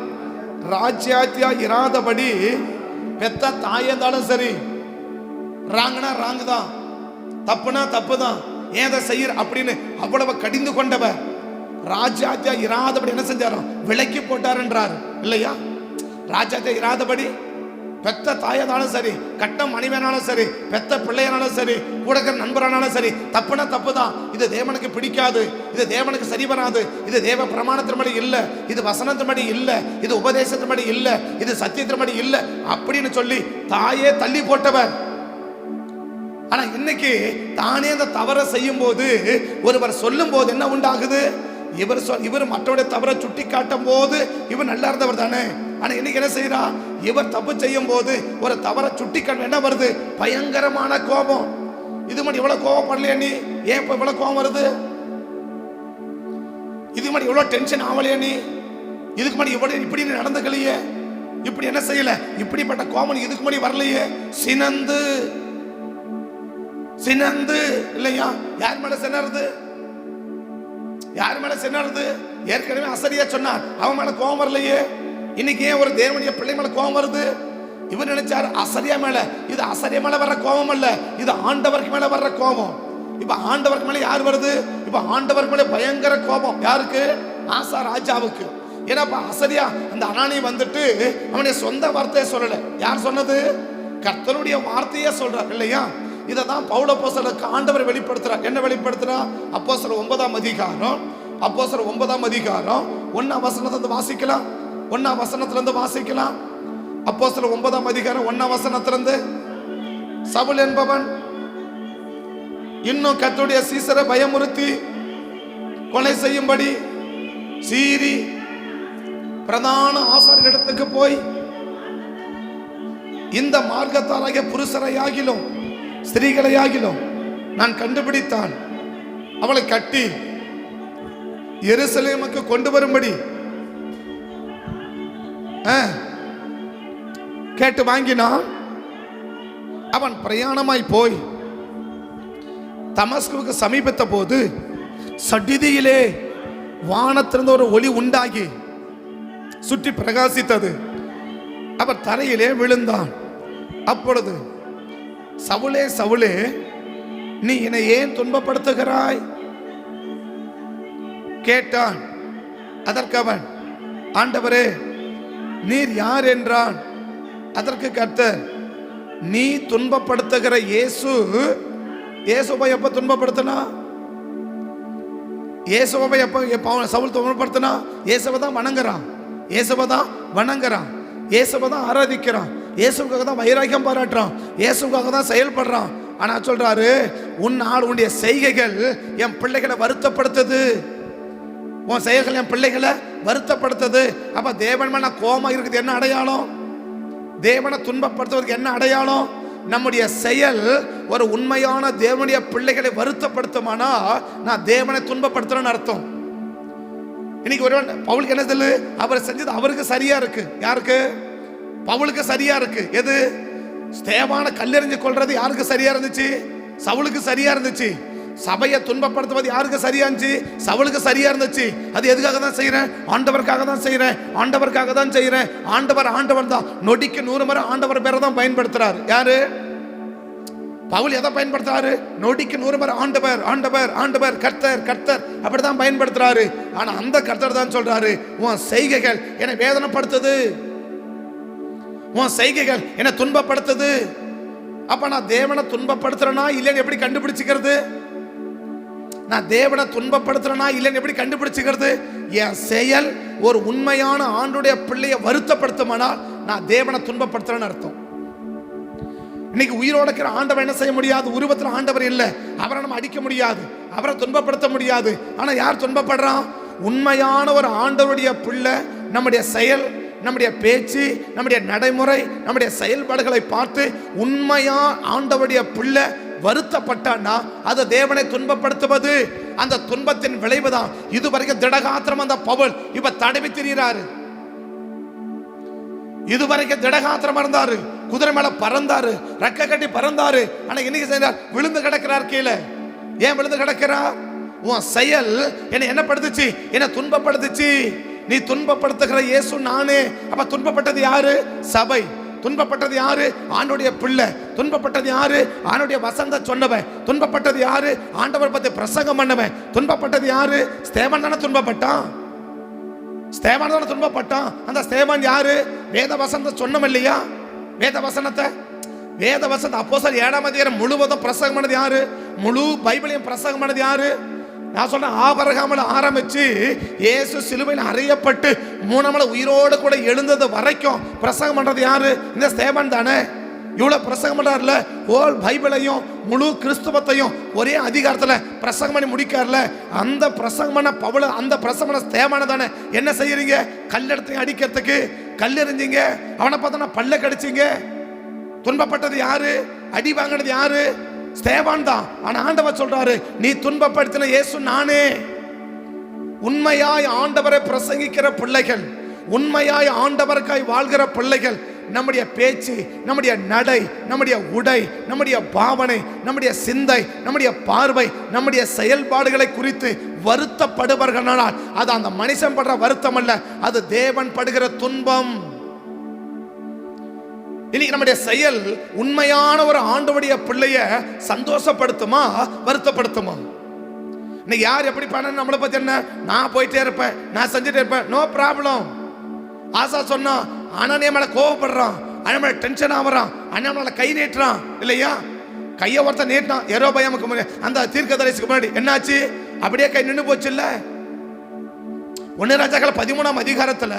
ராஜ்யாத்தியா இராதபடி பெத்த தாயந்தாலும் சரி, ராங்கனா ராங்கு தான், தப்புனா தப்பு தான், ஏன் அதை செய்யற அப்படின்னு அவ்வளவு கடிந்து கொண்டவர் ராஜ்யாத்தியா இராதபடி என்ன செஞ்சாரோ விலக்கி போட்டாருன்றாரு இல்லையா? ராஜ்யாத்தியா இராதபடி பெத்த தாயனாலும் சரி, கட்ட மனைவியானாலும் சரி, பெத்த பிள்ளையானாலும் சரி, கூட இருக்கிற நண்பரானாலும் சரி, தப்புனா தப்பு தான், இது தேவனுக்கு பிடிக்காது, இது தேவனுக்கு சரி வராது, இது தேவ பிரமாணத்தின்படி இல்லை, இது வசனத்தின்படி இல்லை, இது உபதேசத்தின்படி இல்லை, இது சத்தியத்தின்படி இல்லை அப்படின்னு சொல்லி தாயே தள்ளி போட்டவர். ஆனா இன்னைக்கு தானே அந்த தவறை செய்யும் போது ஒருவர் சொல்லும் போது என்ன உண்டாகுது? இவர் மற்றவருடைய தவறை சுட்டி காட்டும் போது இவர் நல்லா இருந்தவர் தானே. ஆனா இன்னைக்கு என்ன செய்யறா? இவர் தப்பு செய்யும் போது ஒரு தவறை சுட்டி காட்ட என்ன வருது? பயங்கரமான கோபம். இது மாதிரி இவ்வளவு கோபப்படலையா நீ? ஏன் இப்ப இவ்வளவு கோபம் வருது? இது மாதிரி இவ்வளவு டென்ஷன் ஆகலையா நீ? இதுக்கு முன்னாடி இவ்வளவு இப்படி நடந்துக்கலையே, இப்படி என்ன செய்யல, இப்படிப்பட்ட கோபம் இதுக்கு முன்னாடி வரலையே. சினந்து சினந்து இல்லையா? யார் மேல சினறது? யார் மேல சினறது? ஏற்கனவே அசரியா சொன்னார், அவன் மேல கோபம் வரலையே. இன்னைக்கு ஏன் ஒரு தேவனுடைய பிள்ளை மேல கோபம் வருது? இவர் நினைச்சார் அசரியா மேல, இது அசரியா மேல வர்ற கோபம் அல்ல, இது ஆண்டவருக்கு மேல வர்ற கோபம். இப்ப ஆண்டவருக்கு மேல யார் வருது? இப்ப ஆண்டவருக்கு மேல பயங்கர கோபம். யாருக்கு? ஆசா ராஜாவுக்கு. ஏன்னா அசரியா அந்த அனானி வந்துட்டு அவனுடைய சொந்த வார்த்தையை சொல்லல. யார் சொன்னது? கர்த்தருடைய வார்த்தையே சொல்றார் இல்லையா? இதை தான் பவுல் அப்போஸ்தலருக்கு ஆண்டவர் வெளிப்படுத்துறார். என்ன வெளிப்படுத்துறார்? அப்போஸ்தலர் 9ஆம் அதிகாரம், அப்போஸ்தலர் 9ஆம் அதிகாரம் 1ஆம் வசனத்திலிருந்து வாசிக்கலாம். 1ஆம் வசனத்திலிருந்து வாசிக்கலாம். அப்போஸ்தலர் 9ஆம் அதிகாரம் 1ஆம் வசனத்திலிருந்து, சவுல் என்பவன் இன்னும் கர்த்தருடைய சீசரை பயமுறுத்தி கொலை செய்யும்படி சீறி பிரதான ஆசாரியரிடத்துக்கு போய் இந்த மார்க்கத்தாராகிய புருஷரையாகிலும் ஸ்திரீகளையாகிலும் நான் கண்டுபிடித்தான், அவளை கட்டி எருசலேமுக்கு கொண்டு வரும்படி கேட்டு வாங்கினான். அவன் பிரயாணமாய் போய் தமஸ்குவுக்கு சமீபத்த போது சடிதியிலே வானத்திலிருந்து ஒரு ஒளி உண்டாகி சுற்றி பிரகாசித்தது. அவர் தரையிலே விழுந்தான். அப்பொழுது சவுலே சவுலே, நீ என்னை ஏன் துன்பப்படுத்துகிறாய் கேட்டான். அதற்கு அவன், ஆண்டவரே நீர் யார் என்றான். அதற்கு கர்த்தர், நீ துன்பப்படுத்துகிற இயேசு. இயேசுவை எப்ப துன்பப்படுத்தினா? இயேசுவை எப்ப சவுல் துன்பப்படுத்தினா? இயேசுவை தான் வணங்குறான், இயேசுவை தான் வணங்குறான், இயேசுவை தான் ஆராதிக்கிறான், இயேசுக்காக தான் வைராக்கியம் பாராட்டுறான், இயேசுக்காக தான் செயல்படுறான். ஆனா சொல்றாரு, உன்னுடைய செய்கைகள் என் பிள்ளைகளை வருத்தப்படுத்துது, உன் செயல்கள் என் பிள்ளைகளை வருத்தப்படுத்துது. அப்ப தேவன் மேல கோபம் இருக்குது என்ன அடையாளம்? தேவனை துன்பப்படுத்துவதற்கு என்ன அடையாளம்? நம்முடைய செயல் ஒரு உண்மையான தேவனுடைய பிள்ளைகளை வருத்தப்படுத்துமானா நான் தேவனை துன்பப்படுத்துறேன்னு அர்த்தம். இன்னைக்கு ஒருவன் பவுலுக்கு என்ன சொல்லு, அவர் செஞ்சது அவருக்கு சரியா இருக்கு. யாருக்கு? பவுலுக்கு சரியா இருக்கு. எது? ஸ்தேவான கல்லெறிஞ்சு கொள்றது யாருக்கு சரியா இருந்துச்சு? சவுலுக்கு சரியா இருந்துச்சு. சபையை துன்பப்படுத்துவது யாருக்கு சரியா இருந்துச்சு? சவுலுக்கு சரியா இருந்துச்சு. அது எதுக்காக தான் செய்யறேன்? ஆண்டவருக்காக தான் செய்யறேன், ஆண்டவருக்காக தான் செய்யறேன். ஆண்டவர் தான். நொடிக்கு 100 முறை ஆண்டவர் பேரை தான் பயன்படுத்துறாரு. யாரு? பவுல் எதை பயன்படுத்துறாரு? நொடிக்கு 100 முறை ஆண்டவர் ஆண்டவர் ஆண்டவர் கர்த்தர் கர்த்தர் அப்படிதான் பயன்படுத்துறாரு. ஆனா அந்த கர்த்தர் தான் சொல்றாரு, உன் செய்கைகள் என்னை வேதனைப்படுத்துது, உன் செய்கைகள் என்னை துன்பப்படுத்துது. அப்ப நான் தேவனை துன்பப்படுத்துறேனா இல்லைன்னு எப்படி கண்டுபிடிச்சுக்கிறது? நான் தேவனை துன்பப்படுத்துறேனா இல்லைன்னு எப்படி கண்டுபிடிச்சுக்கிறது? என் செயல் ஒரு உண்மையான ஆண்டுடைய பிள்ளையை வருத்தப்படுத்துமானால் நான் தேவனை துன்பப்படுத்துறேன்னு அர்த்தம். இன்னைக்கு உயிரோட இருக்கிற ஆண்டவர் என்ன செய்ய முடியாது? உருவத்தில் ஆண்டவர் இல்லை, அவரை நம்ம அடிக்க முடியாது, அவரை துன்பப்படுத்த முடியாது. ஆனா யார் துன்பப்படுறான்? உண்மையான ஒரு ஆண்டவருடைய பிள்ளை நம்முடைய செயல், நம்முடைய பேச்சு, நம்முடைய நடைமுறை, நம்முடைய செயல்பாடுகளை பார்த்து உண்மையா ஆண்டவருடைய பிள்ளை வருத்தப்பட்டான்னா அது தேவனை துன்பப்படுத்துவது. அந்த துன்பத்தின் விளைவுதான் இதுவரைக்கும் திடகாத்திரம் அந்த பவுல் இப்ப தடவி திரிகிறாரு. இதுவரைக்கும் திடகாத்திரமா இருந்தாரு, குதிரை மேல பறந்தாரு, ரெக்க கட்டி பறந்தாரு. ஆனா இன்னைக்கு செய்யறார், விழுந்து கிடக்கிறார் கீழே. ஏன் விழுந்து கிடக்கிறார்? உன் செயல் என்ன படுத்துச்சு? என்ன துன்பப்படுத்துச்சு? நீ துன்பப்படுத்துகிற இயேசு நானே. அப்ப துன்பப்பட்டது யாரு? சபை. துன்பப்பட்டது யாரு? ஆண்டோடைய பிள்ளை. துன்பப்பட்டது யாரு? ஆண்டோடைய வசந்த சொன்னவன். துன்பப்பட்டது யாரு? ஆண்டவர் பத்தி பிரசங்கம் பண்ணவன். துன்பப்பட்டது யாரு? ஸ்தேவான் தானே துன்பப்பட்டான். ஸ்தேவான் தானே துன்பப்பட்டான். அந்த ஸ்தேவான் யாரு? வேத வசந்த சொன்னவன் இல்லையா? வேத வசனத்தை அப்போஸ்தலர் 7ஆம் அதிகாரம் முழுவதும் பிரசங்கம் பண்ணது யாரு? முழு பைபிளையும் பிரசங்கம் பண்ணது யாரு? நான் சொன்ன ஆபிரகாமில் ஆரம்பிச்சு இயேசு சிலுவையில் அறையப்பட்டு 3ஆம் நாள் உயிரோடு கூட எழுந்தது வரைக்கும் பிரசங்கம் பண்றது யாரு? இந்த ஸ்தேவான் தானே. இவ்வளவு பிரசங்கம் பண்றாருல, ஹோல் பைபிளையும் முழு கிறிஸ்துவத்தையும் ஒரே அதிகாரத்துல பிரசங்கம் பண்ணி முடிக்காருல, அந்த பிரசங்கம் பண்ண பவுல, அந்த பிரசங்கம் பண்ண ஸ்தேவான தானே என்ன செய்யறீங்க? கல்லெடுத்து அடிக்கிறதுக்கு கல்லெறிஞ்சீங்க, அவனை பார்த்தா பல்ல கடிச்சீங்க. துன்பப்பட்டது யாரு? அடி வாங்கினது யாரு? ஸ்தேவான் தான். ஆனா ஆண்டவர் சொல்றாரு, நீ துன்பப்படுத்தின இயேசு நானே. உண்மையாய் ஆண்டவரை பிரசங்கிக்கிற பிள்ளைகள், உண்மையாய் ஆண்டவருக்காய் வாழ்கிற பிள்ளைகள், நம்முடைய பேச்சு, நம்முடைய நடை, நம்முடைய உடை, நம்முடைய பாவனை, நம்முடைய சிந்தை, நம்முடைய பார்வை, நம்முடைய செயல்பாடுகளை குறித்து வருத்தப்படுவார்களானால் அது அந்த மனுஷன் படுற வருத்தம் அல்ல, அது தேவன் படுகிற துன்பம். இன்னைக்கு நம்முடைய செயல் உண்மையான ஒரு ஆண்டவருடைய பிள்ளைய சந்தோஷப்படுத்துமா வருத்தப்படுத்துமா? இன்னைக்கு யார் எப்படி பண்ண நம்மளை பத்தி என்ன? நான் போயிட்டே இருப்பேன், நான் செஞ்சுட்டே இருப்பேன், நோ ப்ராப்ளம். ஆசா சொன்னா அண்ணனே மேல கோவப்படுறான், அண்ணன் மேல டென்ஷன் ஆகுறான், அண்ணன் மேல கை நீட்டுறான் இல்லையா? கையை ஒருத்தன் நீட்டினான் யெரொபெயாமுக்கு முன்னாடி, அந்த தீர்க்கதரிசிக்கு முன்னாடி என்னாச்சு? அப்படியே கை நின்று போச்சு இல்ல? 1 ராஜாக்கள் 13ஆம் அதிகாரத்துல,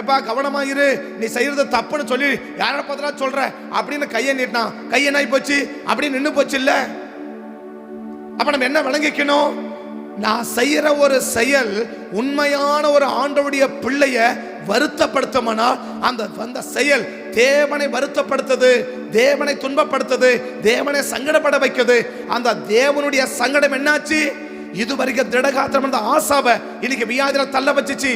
எப்பா கவனமா இரு, நீ செய்யறது தப்புன்னு சொல்லி யார பத்திரா சொல்ற அப்படின்னு கையை நீட்டினான். கை என்ன ஆகி போச்சு? அப்படி நின்று போச்சு இல்ல? அப்ப நம்ம என்ன விளங்கிக்கணும்? நான் செய்யற ஒரு செயல் உண்மையான ஒரு ஆண்டவருடைய பிள்ளைய வருத்தப்படுத்துமானா அந்த செயல் தேவனை வருத்தப்படுத்துது, தேவனை துன்பப்படுத்துது, தேவனை சங்கடப்பட வைக்குது. அந்த தேவனுடைய சங்கடம் என்னாச்சு? இதுவரைக்கும் திடகாத்திரம் இருந்த ஆசாவை இன்னைக்கு வியாதியில தள்ள வச்சுச்சு.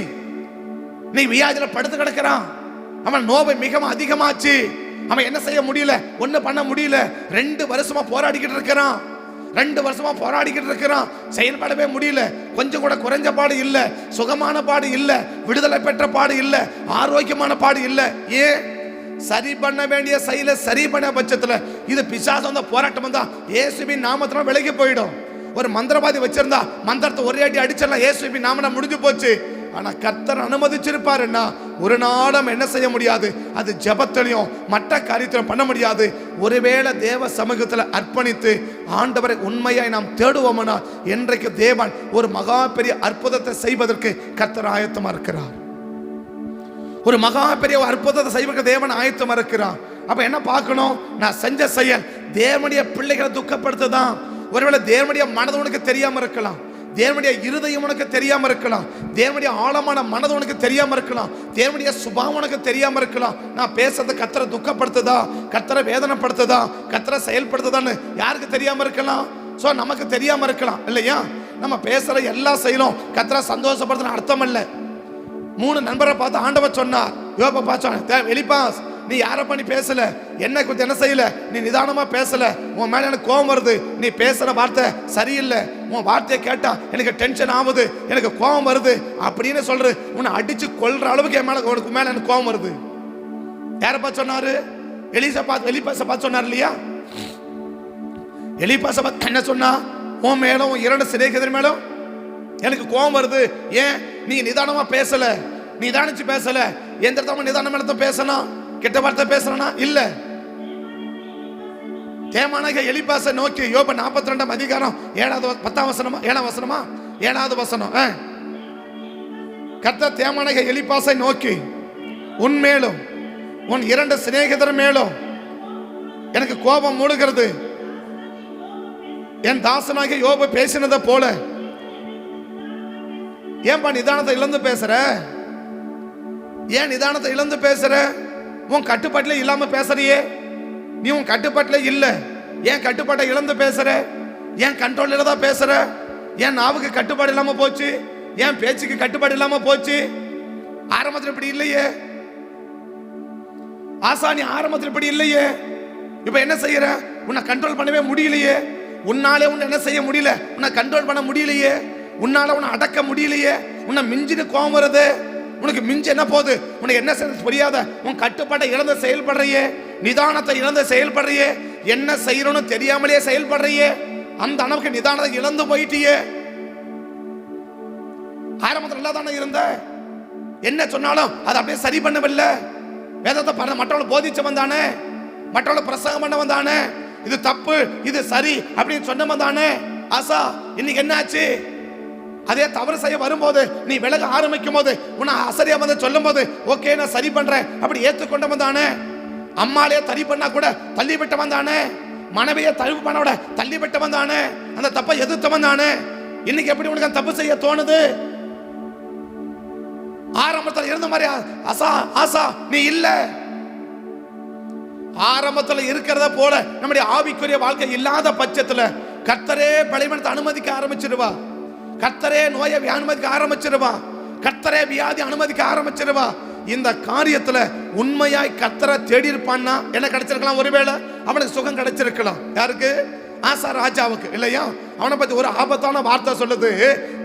நீ வியாதியில படுத்து கிடக்கிறான். அவன் நோவை மிகவும் அதிகமாச்சு. அவன் என்ன செய்ய முடியல, ஒண்ணு பண்ண முடியல. 2 வருஷமா போராடிக்கிட்டு இருக்கிறான். 2 வருஷமா போராடிக்கிட்டு இருக்கிறான். செயல்படவே முடியல. கொஞ்சம் கூட குறைஞ்ச பாடு இல்ல, சுகமான பாடு இல்ல, விடுதலை பெற்ற பாடு இல்ல, ஆரோக்கியமான பாடு இல்ல. ஏன்? சரி பண்ண வேண்டிய செயலை சரி பண்ண பட்சத்துல இது பிசாசு வந்த போராட்டம் வந்தா இயேசுவின் நாமத்துல விலகி போயிடும். ஒரு மந்திரவாதி வச்சிருந்தா மந்திரத்தை ஒரே அடி அடிச்சிடலாம், இயேசுவின் நாமம் முடிஞ்சு போச்சு. ஆனா கர்த்தர் அனுமதிச்சிருப்பாருன்னா ஒரு நாளும் என்ன செய்ய முடியாது, அது ஜெபத்திலையும் மற்ற காரியத்திலும் பண்ண முடியாது. ஒருவேளை தேவ சமூகத்தில் அர்ப்பணித்து ஆண்டவரை உண்மையாய் நாம் தேடுவோம்னா என்றைக்கு தேவன் ஒரு மகா பெரிய அற்புதத்தை செய்வதற்கு கர்த்தர் ஆயத்தமா இருக்கிறார். ஒரு மகா பெரிய அற்புதத்தை செய்வதற்கு தேவன் ஆயத்தமா இருக்கிறார். அப்ப என்ன பார்க்கணும்? நான் செஞ்ச செயல் தேவனுடைய பிள்ளைகளை துக்கப்படுத்துதான். ஒருவேளை தேவனுடைய மனது உனக்கு தெரியாம இருக்கலாம், தேவனுடைய இருதயம் உனக்கு தெரியாம இருக்கலாம், தேவனுடைய ஆழமான மனது உனக்கு தெரியாம இருக்கலாம், தேவனுடைய சுபாவம் உனக்கு தெரியாம இருக்கலாம். நான் பேசுறது கர்த்தரை துக்கப்படுத்துதா, கர்த்தரை வேதனைப்படுத்துதா, கர்த்தரை செயல்படுத்துதான்னு யாருக்கு தெரியாம இருக்கலாம்? சோ நமக்கு தெரியாம இருக்கலாம் இல்லையா? நம்ம பேசுற எல்லா செயலும் கர்த்தரை சந்தோஷப்படுத்துன அர்த்தம் இல்ல. 3 நண்பரை பார்த்து ஆண்டவர் சொன்னார், யோபை பார்த்து, எலிப்பாஸ் நீ யாரை பண்ணி பேசல, என்ன குறித்து என்ன செய்யல, நீ நிதானமா பேசல, உன் மேல எனக்கு கோபம் வருது, நீ பேசுற வார்த்தை சரியில்லை, உன் வார்த்தையை கேட்டா எனக்கு டென்ஷன் ஆகுது, எனக்கு கோபம் வருது அப்படின்னு சொல்றது, உன்னை அடிச்சு கொல்ற அளவுக்கு என் மேல எனக்கு கோபம் வருது. யாரை பார்த்து சொன்னாரு? எலிப்பாசை பார்த்து சொன்னார் இல்லையா? எலிப்பாசை பார்த்து என்ன சொன்னா? உன் மேலும் 2 சிநேகிதர் மேலும் எனக்கு கோபம் வருது. ஏன்? நீ நிதானமா பேசல, நிதானிச்சு பேசல. எந்த இடத்துல நிதானமா பேசணும், கெட்ட வார்த்தை பேசுறனா இல்ல. தேமானாக எலிப்பாசை நோக்கி யோபு 42ஆம் அதிகாரம் 10ஆம் வசனமா 7வது வசனம். கர்த்தர் தேமானாக எலிப்பாசை நோக்கி, உன் மேலும் உன் 2 சிநேகிதர் மேலும் எனக்கு கோபம் மூடுகிறது. என் தாசனாக யோபு பேசினதை போல ஏன்பா நிதானத்தை இழந்து பேசுற? ஏன் நிதானத்தை இழந்து பேசுற? உன் கட்டுப்பாட்டில இல்லாம பேசுறியே. நீ உன் கட்டுப்பாட்டில இல்ல, ஏன் கட்டுப்பாட்டை இழந்து பேசுற? ஏன் கண்ட்ரோல்ல தான் பேசுற? ஏன் நாவுக்கு கட்டுப்பாடு இல்லாம போச்சு? ஏன் பேச்சுக்கு கட்டுப்பாடு இல்லாம போச்சு? ஆரம்பத்தில் இப்படி இல்லையே. ஆசா நீ ஆரம்பத்தில் இப்படி இல்லையே, இப்ப என்ன செய்யற? உன்னை கண்ட்ரோல் பண்ணவே முடியலையே, உன்னாலே உன்னை என்ன செய்ய முடியல, உன்னை கண்ட்ரோல் பண்ண முடியலையே, உன்னால உன்னை அடக்க முடியலையே, உன்னை மிஞ்சின்னு கோபம் வருது, உனக்கு மிஞ்சி என்ன போகுது, உனக்கு என்ன செய்ய புரியாத, உன் கட்டுப்பாட்டை இழந்து செயல்படுறியே, நிதானத்தை இழந்து செயல்படுறியே, என்ன செய்யணும்னு தெரியாமலே செயல்படுறியே, அந்த அளவுக்கு நிதானத்தை இழந்து போயிட்டியே. ஆரம்பத்தில் நல்லா தானே இருந்த, என்ன சொன்னாலும் அதை அப்படியே சரி பண்ணவில்லை. வேதத்தை மற்றவங்களை போதிச்சவன் தானே, மற்றவங்களை பிரசங்கம் பண்ணவன் தானே, இது தப்பு இது சரி அப்படின்னு சொன்னவன் தானே. ஆசா இன்னைக்கு என்ன ஆச்சு? அதே தவறு செய்ய வரும்போது, நீ விலக ஆரம்பிக்கும் போது, உன்னை அசரியா வந்து சொல்லும் போது, ஓகே நான் சரி பண்றேன் அப்படி ஏற்றுக்கொண்டவன் தானே. அம்மாலே தள்ளி பண்ணா கூட தள்ளி விட்டவன் தானே, மனைவியை தழுவு பண்ண தள்ளி விட்டவன் தானே, அந்த தப்பை எதிர்த்தவன் தானே. இன்னைக்கு எப்படி உனக்கு தப்பு செய்ய தோணுது? ஆரம்பத்தில் இருந்த மாதிரி ஆசா நீ இல்ல. ஆரம்பத்தில் இருக்கிறத போல நம்முடைய ஆவிக்குரிய வாழ்க்கை இல்லாத பட்சத்துல கர்த்தரே பலவீனத்தை அனுமதிக்க ஆரம்பிச்சிருவா, கர்த்தரே நோயை அனுமதிக்க ஆரம்பிச்சிருவா, கர்த்தரே வியாதி அனுமதிக்க ஆரம்பிச்சிருவா. இந்த காரியத்துல உண்மையாய் கர்த்தரை தேடி இருப்பான்னா என்ன கிடைச்சிருக்கலாம்? ஒருவேளை அவனுக்கு சுகம் கிடைச்சிருக்கலாம். யாருக்கு? ஆசா ராஜாவுக்கு இல்லையா? அவனை பத்தி ஒரு ஆபத்தான வார்த்தை சொல்லுது,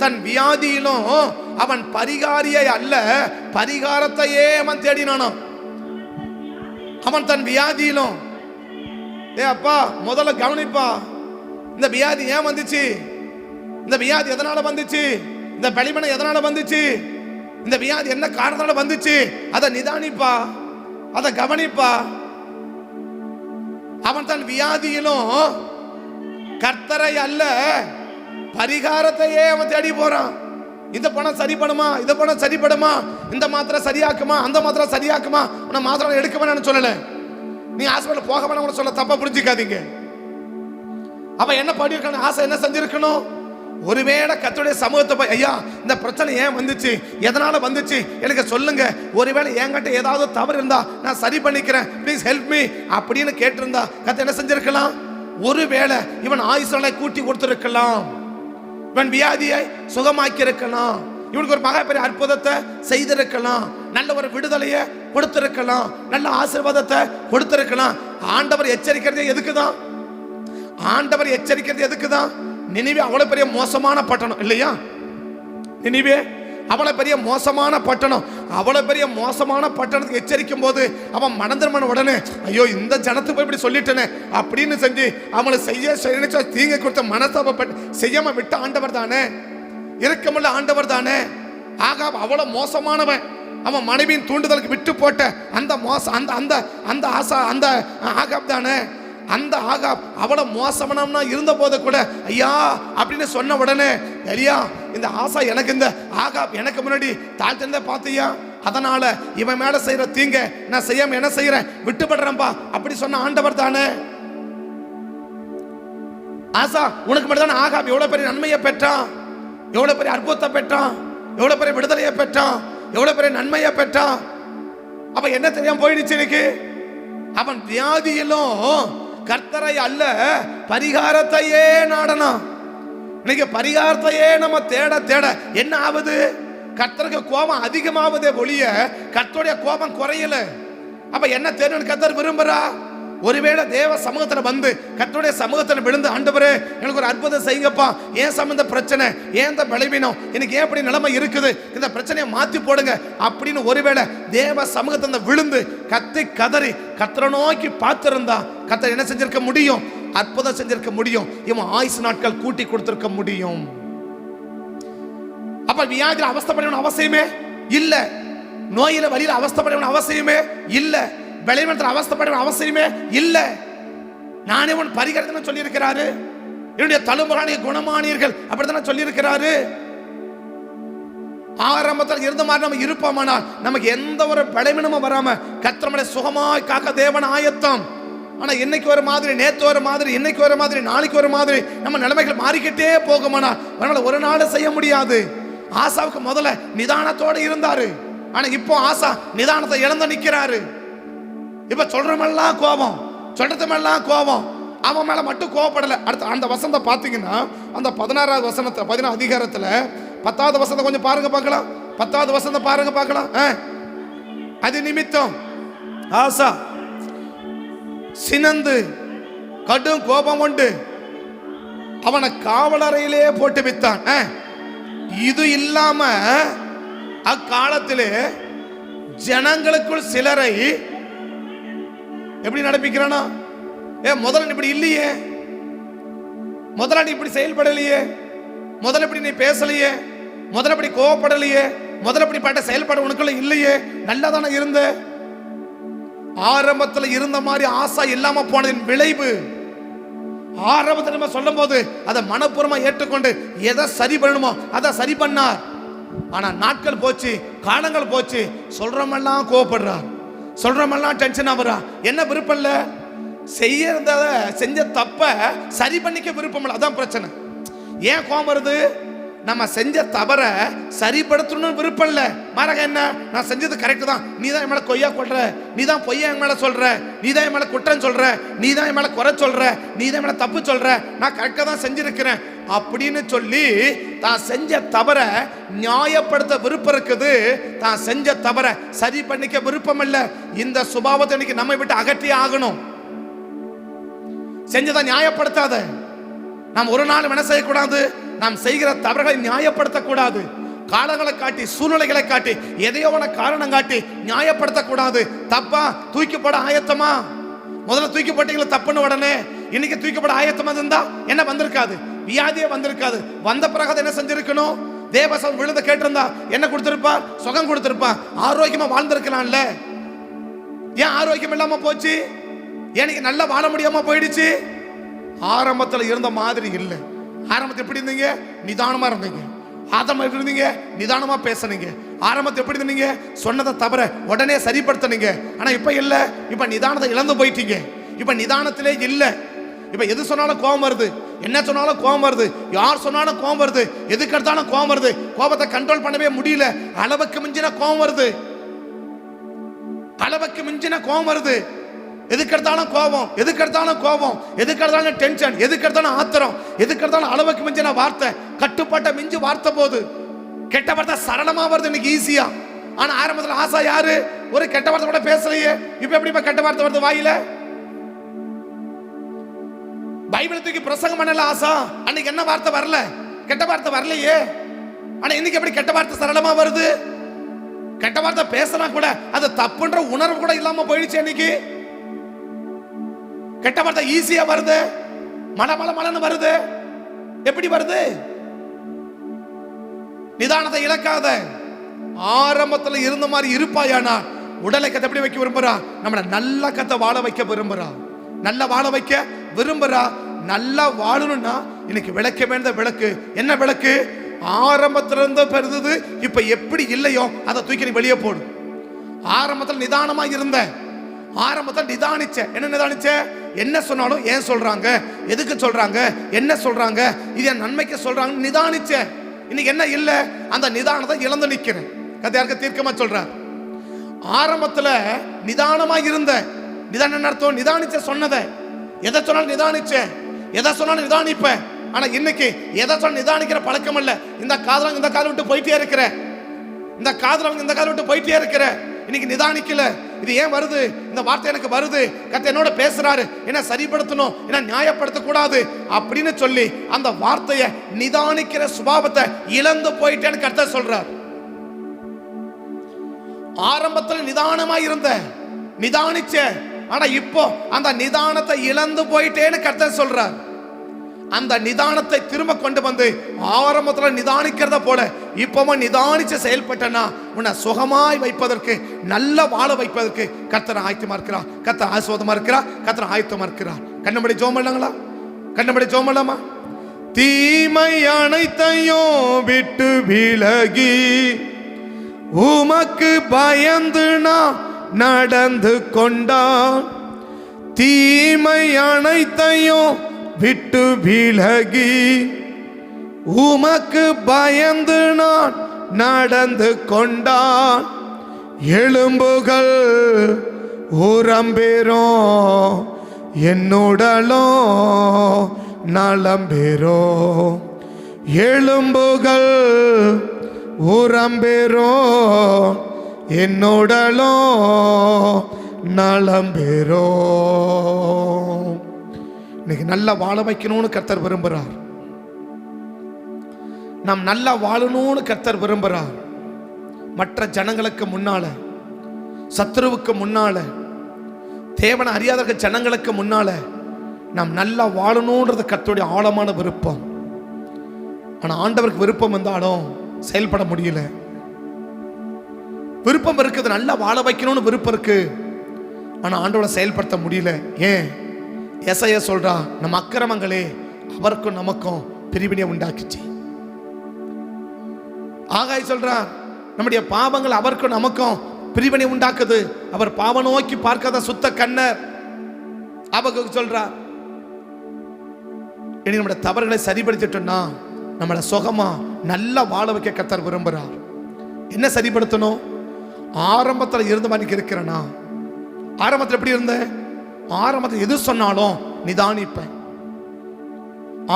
தன் வியாதியிலும் அவன் பரிகாரியை அல்ல பரிகாரத்தையே அவன் தேடினானோ. அவன் தன் வியாதியிலும், அப்பா முதல்ல கவனிப்பா, இந்த வியாதி ஏன் வந்துச்சு, இந்த வியாதி எதனால வந்துச்சு, இந்த பலவீனம் எதனால வந்துச்சு, இந்த வியாதி என்ன காரணத்தால வந்துச்சு, அதை நிதானிப்பா, அதை கவனிப்பா. அவன் தன் வியாதியிலும் கர்த்தரை அல்ல பரிகாரத்தையே அவன் தேடி போறான். இந்த பணம் சரி பண்ணுமா, இந்த பணம் சரிப்படுமா, இந்த மாத்திரை சரியாக்குமா, அந்த மாத்திரை சரியாக்குமா, உன்னை மாத்திரை எடுக்க வேணாம்னு சொல்லல, நீ ஹாஸ்பிட்டல் போக வேணாம்னு சொல்ல, தப்பா புரிஞ்சுக்காதீங்க. அப்ப என்ன பண்ணிருக்கணும்? ஆசை என்ன செஞ்சிருக்கணும்? ஒருவேளை கர்த்தருடைய சமூகத்தை ஐயா இந்த பிரச்சனை ஏன் வந்துச்சு, எதனால வந்துச்சு எனக்கு சொல்லுங்க, ஒருவேளை என்கிட்ட ஏதாவது தவறு இருந்தா நான் சரி பண்ணிக்கிறேன், ப்ளீஸ் ஹெல்ப் மீ அப்படின்னு கேட்டிருந்தா கர்த்தர் என்ன செஞ்சிருக்கலாம்? ஒருவேளை இவன் ஆயுசனை கூட்டி கொடுத்திருக்கலாம், இவன் வியாதியை சுகமாக்கி இருக்கலாம், இவனுக்கு ஒரு மகா பெரிய அற்புதத்தை செய்திருக்கலாம், நல்ல ஒரு விடுதலையை கொடுத்திருக்கலாம், நல்ல ஆசீர்வாதத்தை கொடுத்திருக்கலாம். ஆண்டவர் எச்சரிக்கிறது எதுக்குதான்? ஆண்டவர் எச்சரிக்கிறது எதுக்குதான்? நினிவே அவ்வளவு பெரிய மோசமான பட்டணம் இல்லையா? நினிவே அவ்வளவு பெரிய மோசமான பட்டணம், அவ்வளவு பெரிய மோசமான பட்டணத்துக்கு எச்சரிக்கும் போது அவன் மனந்திரமான உடனே ஐயோ இந்த ஜனத்துக்கு போய் இப்படி சொல்லிட்டேனே அப்படின்னு செஞ்சு அவனை செய்ய தீங்க கொடுத்த மனஸ்தாபப்பட்டு செய்யாம விட்ட ஆண்டவர் தானே, இருக்கமுள்ள ஆண்டவர் தானே. ஆகாப் அவ்வளவு மோசமானவன், அவன் மனைவியின் தூண்டுதலுக்கு விட்டு போட்ட அந்த மோசம் அந்த அந்த அந்த ஆசா அந்த ஆகாப் தானே. அந்த ஆகாப் அவ்வளவு மோசமானவனா இருந்த போது கூட ஐயா அப்படின்னு சொன்ன உடனே ஐயா இந்த ஆசா எனக்கு இந்த ஆகாப் எனக்கு முன்னாடி தாழ்த்திருந்த பார்த்தியா, அதனால இவன் மேல செய்யற தீங்க நான் செய்யாம என்ன செய்யறேன் விட்டுப்படுறேன்பா அப்படி சொன்ன ஆண்டவர் தானே. ஆசா உனக்கு மட்டும் தானே ஆகாப் எவ்வளவு பெரிய நன்மையை பெற்றான், எவ்வளவு பெரிய அற்புதத்தை பெற்றான், எவ்வளவு பெரிய விடுதலையை பெற்றான், எவ்வளவு பெரிய நன்மையை பெற்றான். அப்ப என்ன தெரியாம போயிடுச்சு இன்னைக்கு? அவன் வியாதியிலும் கர்த்தரை அல்ல பரிகாரத்தையே நாடணும். இன்னைக்கு பரிகாரத்தையே நம்ம தேட தேட என்ன ஆகுது? கர்த்தருக்கு கோபம் அதிகமாவதே ஒழிய கர்த்தருடைய கோபம் குறையல. அப்ப என்ன தேடணும் கர்த்தர் விரும்புறா? ஒருவேளை தேவ சமூகத்துல வந்து கர்த்தருடைய சமூகத்துல விழுந்து ஆண்டவரே எனக்கு ஒரு அற்புதம் செய்யுங்கப்பா, ஏன் சம்பந்த பிரச்சனை, ஏன் இந்த பலவீனம், எனக்கு ஏன் இப்படி நிலைமை இருக்குது, இந்த பிரச்சனையை மாத்தி போடுங்க அப்படின்னு ஒருவேளை தேவ சமூகத்துல விழுந்து கத்தி கதறி கர்த்தரை நோக்கி பார்த்திருந்தா கர்த்தர் என்ன செஞ்சிருக்க முடியும்? அற்புதம் செஞ்சிருக்க முடியும், இவன் ஆயுசு நாட்கள் கூட்டி கொடுத்திருக்க முடியும். அப்ப வியாதியில அவஸ்தைப்பட அவசியமே இல்ல, நோயில வலியில அவஸ்தைப்பட அவசியமே இல்ல, பலவீனத்தில் அவஸ்தைப்பட அவசியமே இல்ல. நானே உன் பரிகாரத்தை சொல்லி இருக்கிறாரு, என்னுடைய தழும்புகளை குணமானீர்கள் அப்படித்தானே சொல்லி இருக்கிறாரு. ஆரம்பத்தில் இருந்த மாதிரி நம்ம இருப்போமானால் நமக்கு எந்த ஒரு பலவீனமும் வராம கர்த்தரை சுகமாய் காக்க தேவன் ஆயத்தம். ஆனா இன்னைக்கு ஒரு மாதிரி, நேத்து ஒரு மாதிரி, இன்னைக்கு ஒரு மாதிரி, நாளைக்கு ஒரு மாதிரி நம்ம நிலைமைகள் மாறிக்கிட்டே போகுமானா அதனால ஒரு நாள் செய்ய முடியாது. ஆசாவுக்கு முதல்ல நிதானத்தோடு இருந்தாரு, ஆனா இப்போ ஆசா நிதானத்தை இழந்து நிக்கிறாரு. இப்ப சொல்றமெல்லாம் கோபம், சொல்றதுமெல்லாம் கோபம், அவன் மேல மட்டும் கோபப்படல. அடுத்த அந்த வசனத்தை பாத்தீங்கன்னா அந்த 16வது வசனத்தை 16 அதிகாரத்துல 10வது வசனத்தை கொஞ்சம் பாருங்க பார்க்கலாம். 10வது வசனத்தை பாருங்க பார்க்கலாம். அது நிமித்தம் ஆசா சினந்து கடும் கோபம் கொண்டு அவனை காவலறையிலே போட்டு வித்தான். இது இல்லாம அக்காலத்திலே ஜனங்களுக்குள் சிலரை எப்படி நடப்பிக்கிறானா, முதல்ல இப்படி இல்லையே, முதல்ல நீ இப்படி செயல்படலையே, முதல்ல இப்படி நீ பேசலையே, முதல்ல இப்படி கோவப்படலையே, முதல்ல இப்படி பட்ட செயல்பட உனக்குள்ள இல்லையே, நல்லா தானே இருந்த. ஆரம்பத்தில் இருந்த மாதிரி ஆசா இல்லாம போனதின் விளைவு ஆரம்பத்தில் நம்ம சொல்லும் போது அதை மனப்பூர்வமா ஏற்றுக்கொண்டு எதை சரி பண்ணணுமோ அதை சரி பண்ணார். ஆனா நாட்கள் போச்சு, காலங்கள் போச்சு, சொல்றமெல்லாம் கோவப்படுறார், சொல்றமெல்லாம் டென்ஷன் ஆகுறா. என்ன விருப்பம் இல்ல, செஞ்ச தப்ப சரி பண்ணிக்க விருப்பம் இல்லை. அதான் பிரச்சனை. ஏன் கோபம் வருது? நம்ம செஞ்ச தவற சரிப்படுத்தணும்னு விருப்பம் இல்லை. மாறாக என்ன, நான் செஞ்சது கரெக்ட் தான், நீ தான் என் மேல கொய்யா கொள்ற, நீ தான் பொய்யா என் மேல சொல்ற, நீ தான் என் மேல குற்றம் சொல்ற, நீ தான் என் மேல குறை சொல்ற, நீ தான் என் மேல தப்பு சொல்ற, நான் கரெக்டா தான் செஞ்சிருக்கிறேன் அப்படின்னு சொல்லி தான் செஞ்ச தவற நியாயப்படுத்த விருப்பம் இருக்குது. தான் செஞ்ச தவற சரி பண்ணிக்க விருப்பம் இல்லை. இந்த சுபாவத்தை இன்னைக்கு நம்ம விட்டு அகற்றி ஆகணும். செஞ்சதை நியாயப்படுத்தாத. நாம் ஒரு நாள் என்ன செய்யக்கூடாது, நாம் செய்கிற தவறுகளை நியாயப்படுத்தக்கூடாது. காலங்களை காட்டி, சூழ்நிலைகளை காட்டி, எதையோ காரணம் காட்டி நியாயப்படுத்தக்கூடாது. தப்பா தூக்கி போட ஆயத்தமா? முதல்ல தூக்கி போட்டீங்களா தப்புன்னு உடனே இன்னைக்கு தூக்கி போட ஆயத்தமா இருந்தா என்ன வந்திருக்காது, வியாதியே வந்திருக்காது. வந்த பிறகு என்ன செஞ்சிருக்கணும்? தேவசம் விழுந்த கேட்டிருந்தா என்ன கொடுத்திருப்பா? சுகம் கொடுத்திருப்பா, ஆரோக்கியமா வாழ்ந்திருக்கலாம்ல. ஏன் ஆரோக்கியம் இல்லாம போச்சு? எனக்கு நல்லா வாழ முடியாம போயிடுச்சு. ஆரம்பத்தில் இருந்த மாதிரி இல்லை. ஆரம்பத்தில் எப்படி இருந்தீங்க? நிதானமா இருந்தீங்க. ஆரம்பம் எப்படி இருந்தீங்க? நிதானமா பேசுனீங்க. ஆரம்பத்தில் எப்படி இருந்தீங்க? சொன்னதை தவிர உடனே சரிப்படுத்தினீங்க. ஆனா இப்ப இல்ல, இப்ப நிதானத்தை இழந்து போயிட்டீங்க. இப்ப நிதானத்திலே இல்ல. இப்ப எது சொன்னாலும் கோபம் வருது, என்ன சொன்னாலும் கோபம் வருது, யார் சொன்னாலும் கோபம் வருது, எதுக்கு எடுத்தாலும் கோபம் வருது. கோபத்தை கண்ட்ரோல் பண்ணவே முடியல. அளவுக்கு மிஞ்சின கோபம் வருது, அளவுக்கு மிஞ்சின கோபம் வருது. எதுக்கெடுத்தாலும் கோபம், எதுக்கெடுத்தாலும் கோபம், எதுக்கெடுத்தாலும் டென்ஷன், எதுக்கெடுத்தாலும் ஆத்திரம், எதுக்கெடுத்தாலும் அளவுக்கு மிஞ்சின வார்த்தை, கட்டுப்பாட்டை மிஞ்சி வார்த்தை போகுது. கெட்ட வார்த்தை சரளமா வருது இன்னைக்கு ஈஸியா. ஆனா ஆரம்பத்தில் ஆசா யாரு? ஒரு கெட்ட வார்த்தை கூட பேசலையே, இப்ப எப்படி கெட்ட வார்த்தை வருது வாயில? பைபிள் தூக்கி பிரசங்கம் பண்ணல ஆசா, அன்னைக்கு என்ன வார்த்தை வரல? கெட்ட வார்த்தை வரலையே. ஆனா இன்னைக்கு எப்படி கெட்ட வார்த்தை சரளமா வருது? கெட்ட வார்த்தை பேசினா கூட அது தப்புன்ற உணர்வு கூட இல்லாம போயிடுச்சு. இன்னைக்கு கெட்ட வார்த்தை ஈஸியா வருது, மலன்னு வருது. எப்படி வருது? நிதானத்தை இழக்காத. ஆரம்பத்தில் இருந்த மாதிரி இருப்பாயானா உடலை கத்தை எப்படி வைக்க விரும்புறா? நம்மள நல்ல கத்தை வாழ வைக்க விரும்புறா, நல்ல வாழ வைக்க விரும்புறா. நல்லா வாழணும்னா இன்னைக்கு விளக்க வேண்டிய விளக்கு என்ன விளக்கு? ஆரம்பத்திலிருந்து பெருது இப்ப எப்படி இல்லையோ அதை தூக்கி நீ வெளியே போடு. ஆரம்பத்தில் நிதானமா இருந்த, ஆரம்பத்தில் நிதானிச்ச. என்ன நிதானிச்ச? என்ன சொன்னாலும் ஏன் சொல்றாங்க, எதுக்கு சொல்றாங்க, என்ன சொல்றாங்க, இது என் நன்மைக்கு சொல்றாங்க நிதானிச்ச. இன்னைக்கு என்ன இல்ல, அந்த நிதானத்தை இழந்து நிக்கிறேன். கதையாருக்கு தீர்க்கமா சொல்றார். ஆரம்பத்துல நிதானமா இருந்த, நிதானம் என்ன அர்த்தம்? நிதானிச்ச. சொன்னதை எதை சொன்னாலும் நிதானிச்ச, எதை சொன்னாலும் நிதானிப்ப. ஆனா இன்னைக்கு எதை சொன்ன நிதானிக்கிற பழக்கம் இல்ல. இந்த காதல இந்த காதல் விட்டு போயிட்டே இருக்கிற, இந்த காதல இந்த காதல் விட்டு போயிட்டே இருக்கிற. இன்னைக்கு நிதானிக்கல. இது ஏன் வருது? இந்த வார்த்தை எனக்கு வருது, கர்த்தர் என்னோட பேசுறாரு, என்ன சரிப்படுத்தணும், என்ன நியாயப்படுத்த கூடாது அப்படின்னு சொல்லி அந்த வார்த்தையை நிதானிக்கிற சுபாவத்தை இழந்து போயிட்டேன்னு கர்த்தர் சொல்றார். ஆரம்பத்தில் நிதானமா இருந்த, நிதானிச்ச. ஆனா இப்போ அந்த நிதானத்தை இழந்து போயிட்டேன்னு கர்த்தர் சொல்றார். அந்த நிதானத்தை திரும்ப கொண்டு வந்து ஆரம்பத்தில் நிதானிக்கிறத போல இப்பவும் நிதானிச்சு செயல்பட்டனா உன்னை சுகமாய் வைப்பதற்கு, நல்ல வாழ வைப்பதற்கு கர்த்தர் ஆயத்தமா இருக்கிறார். கர்த்தர் ஆசீர்வாதமா இருக்கிறார். கர்த்தர் ஆயத்தமா இருக்கிறார். கண்ணபடி ஜெபம் பண்ணலாங்களா? கண்ணபடி ஜெபம் பண்ணலாமா? தீமை அனைத்தையும் விட்டு விலகி உமக்கு பயந்து நான் நடந்து கொண்டான். தீமை அனைத்தையும் விட்டு விலகி உமக்கு பயந்து நான் நடந்து கொண்டான். எலும்புகள் உரம்பெறும், என்னுடலும் நலம்பெறும். எலும்புகள் உரம்பெறும், என்னுடலும் நலம் பெறும். இன்னைக்கு நல்லா வாழ வைக்கணும்னு கர்த்தர் விரும்புகிறார். நாம் நல்லா வாழணும்னு கர்த்தர் விரும்புகிறார். மற்ற ஜனங்களுக்கு முன்னால, சத்துருவுக்கு முன்னால, தேவனை அறியாத ஜனங்களுக்கு முன்னால நாம் நல்லா வாழணுன்றது கர்த்தருடைய ஆழமான விருப்பம். ஆனால் ஆண்டவருக்கு விருப்பம் இருந்தாலும் செயல்பட முடியல. விருப்பம் இருக்குது, நல்லா வாழ வைக்கணும்னு விருப்பம் இருக்கு, ஆனால் ஆண்டவரை செயல்படுத்த முடியல. ஏன்? எசையா சொல்றா, நம்ம அக்கிரமங்களே அவருக்கும் நமக்கும் பிரிவினை உண்டாக்கிச்சு. ஆகாய் சொல்றா, நம்முடைய பாவங்கள் அவருக்கும் நமக்கும் பிரிவினை உண்டாக்குது. அவர் பாவ நோக்கி பார்க்காத சுத்த கண்ணர். ஆபகுக்கு சொல்றா, இனி நம்முடைய தவறுகளை சரிப்படுத்திட்டோம்னா நம்மளை சுகமா நல்லா வாழ வைக்க கர்த்தர் விரும்புகிறார். என்ன சரிப்படுத்தணும்? ஆரம்பத்தில் இருந்த மாதிரி இருக்கிறேனா? ஆரம்பத்தில் எப்படி இருந்தேன்? ஆரம்பத்தில் எது சொன்னாலும் நிதானிப்பேன்.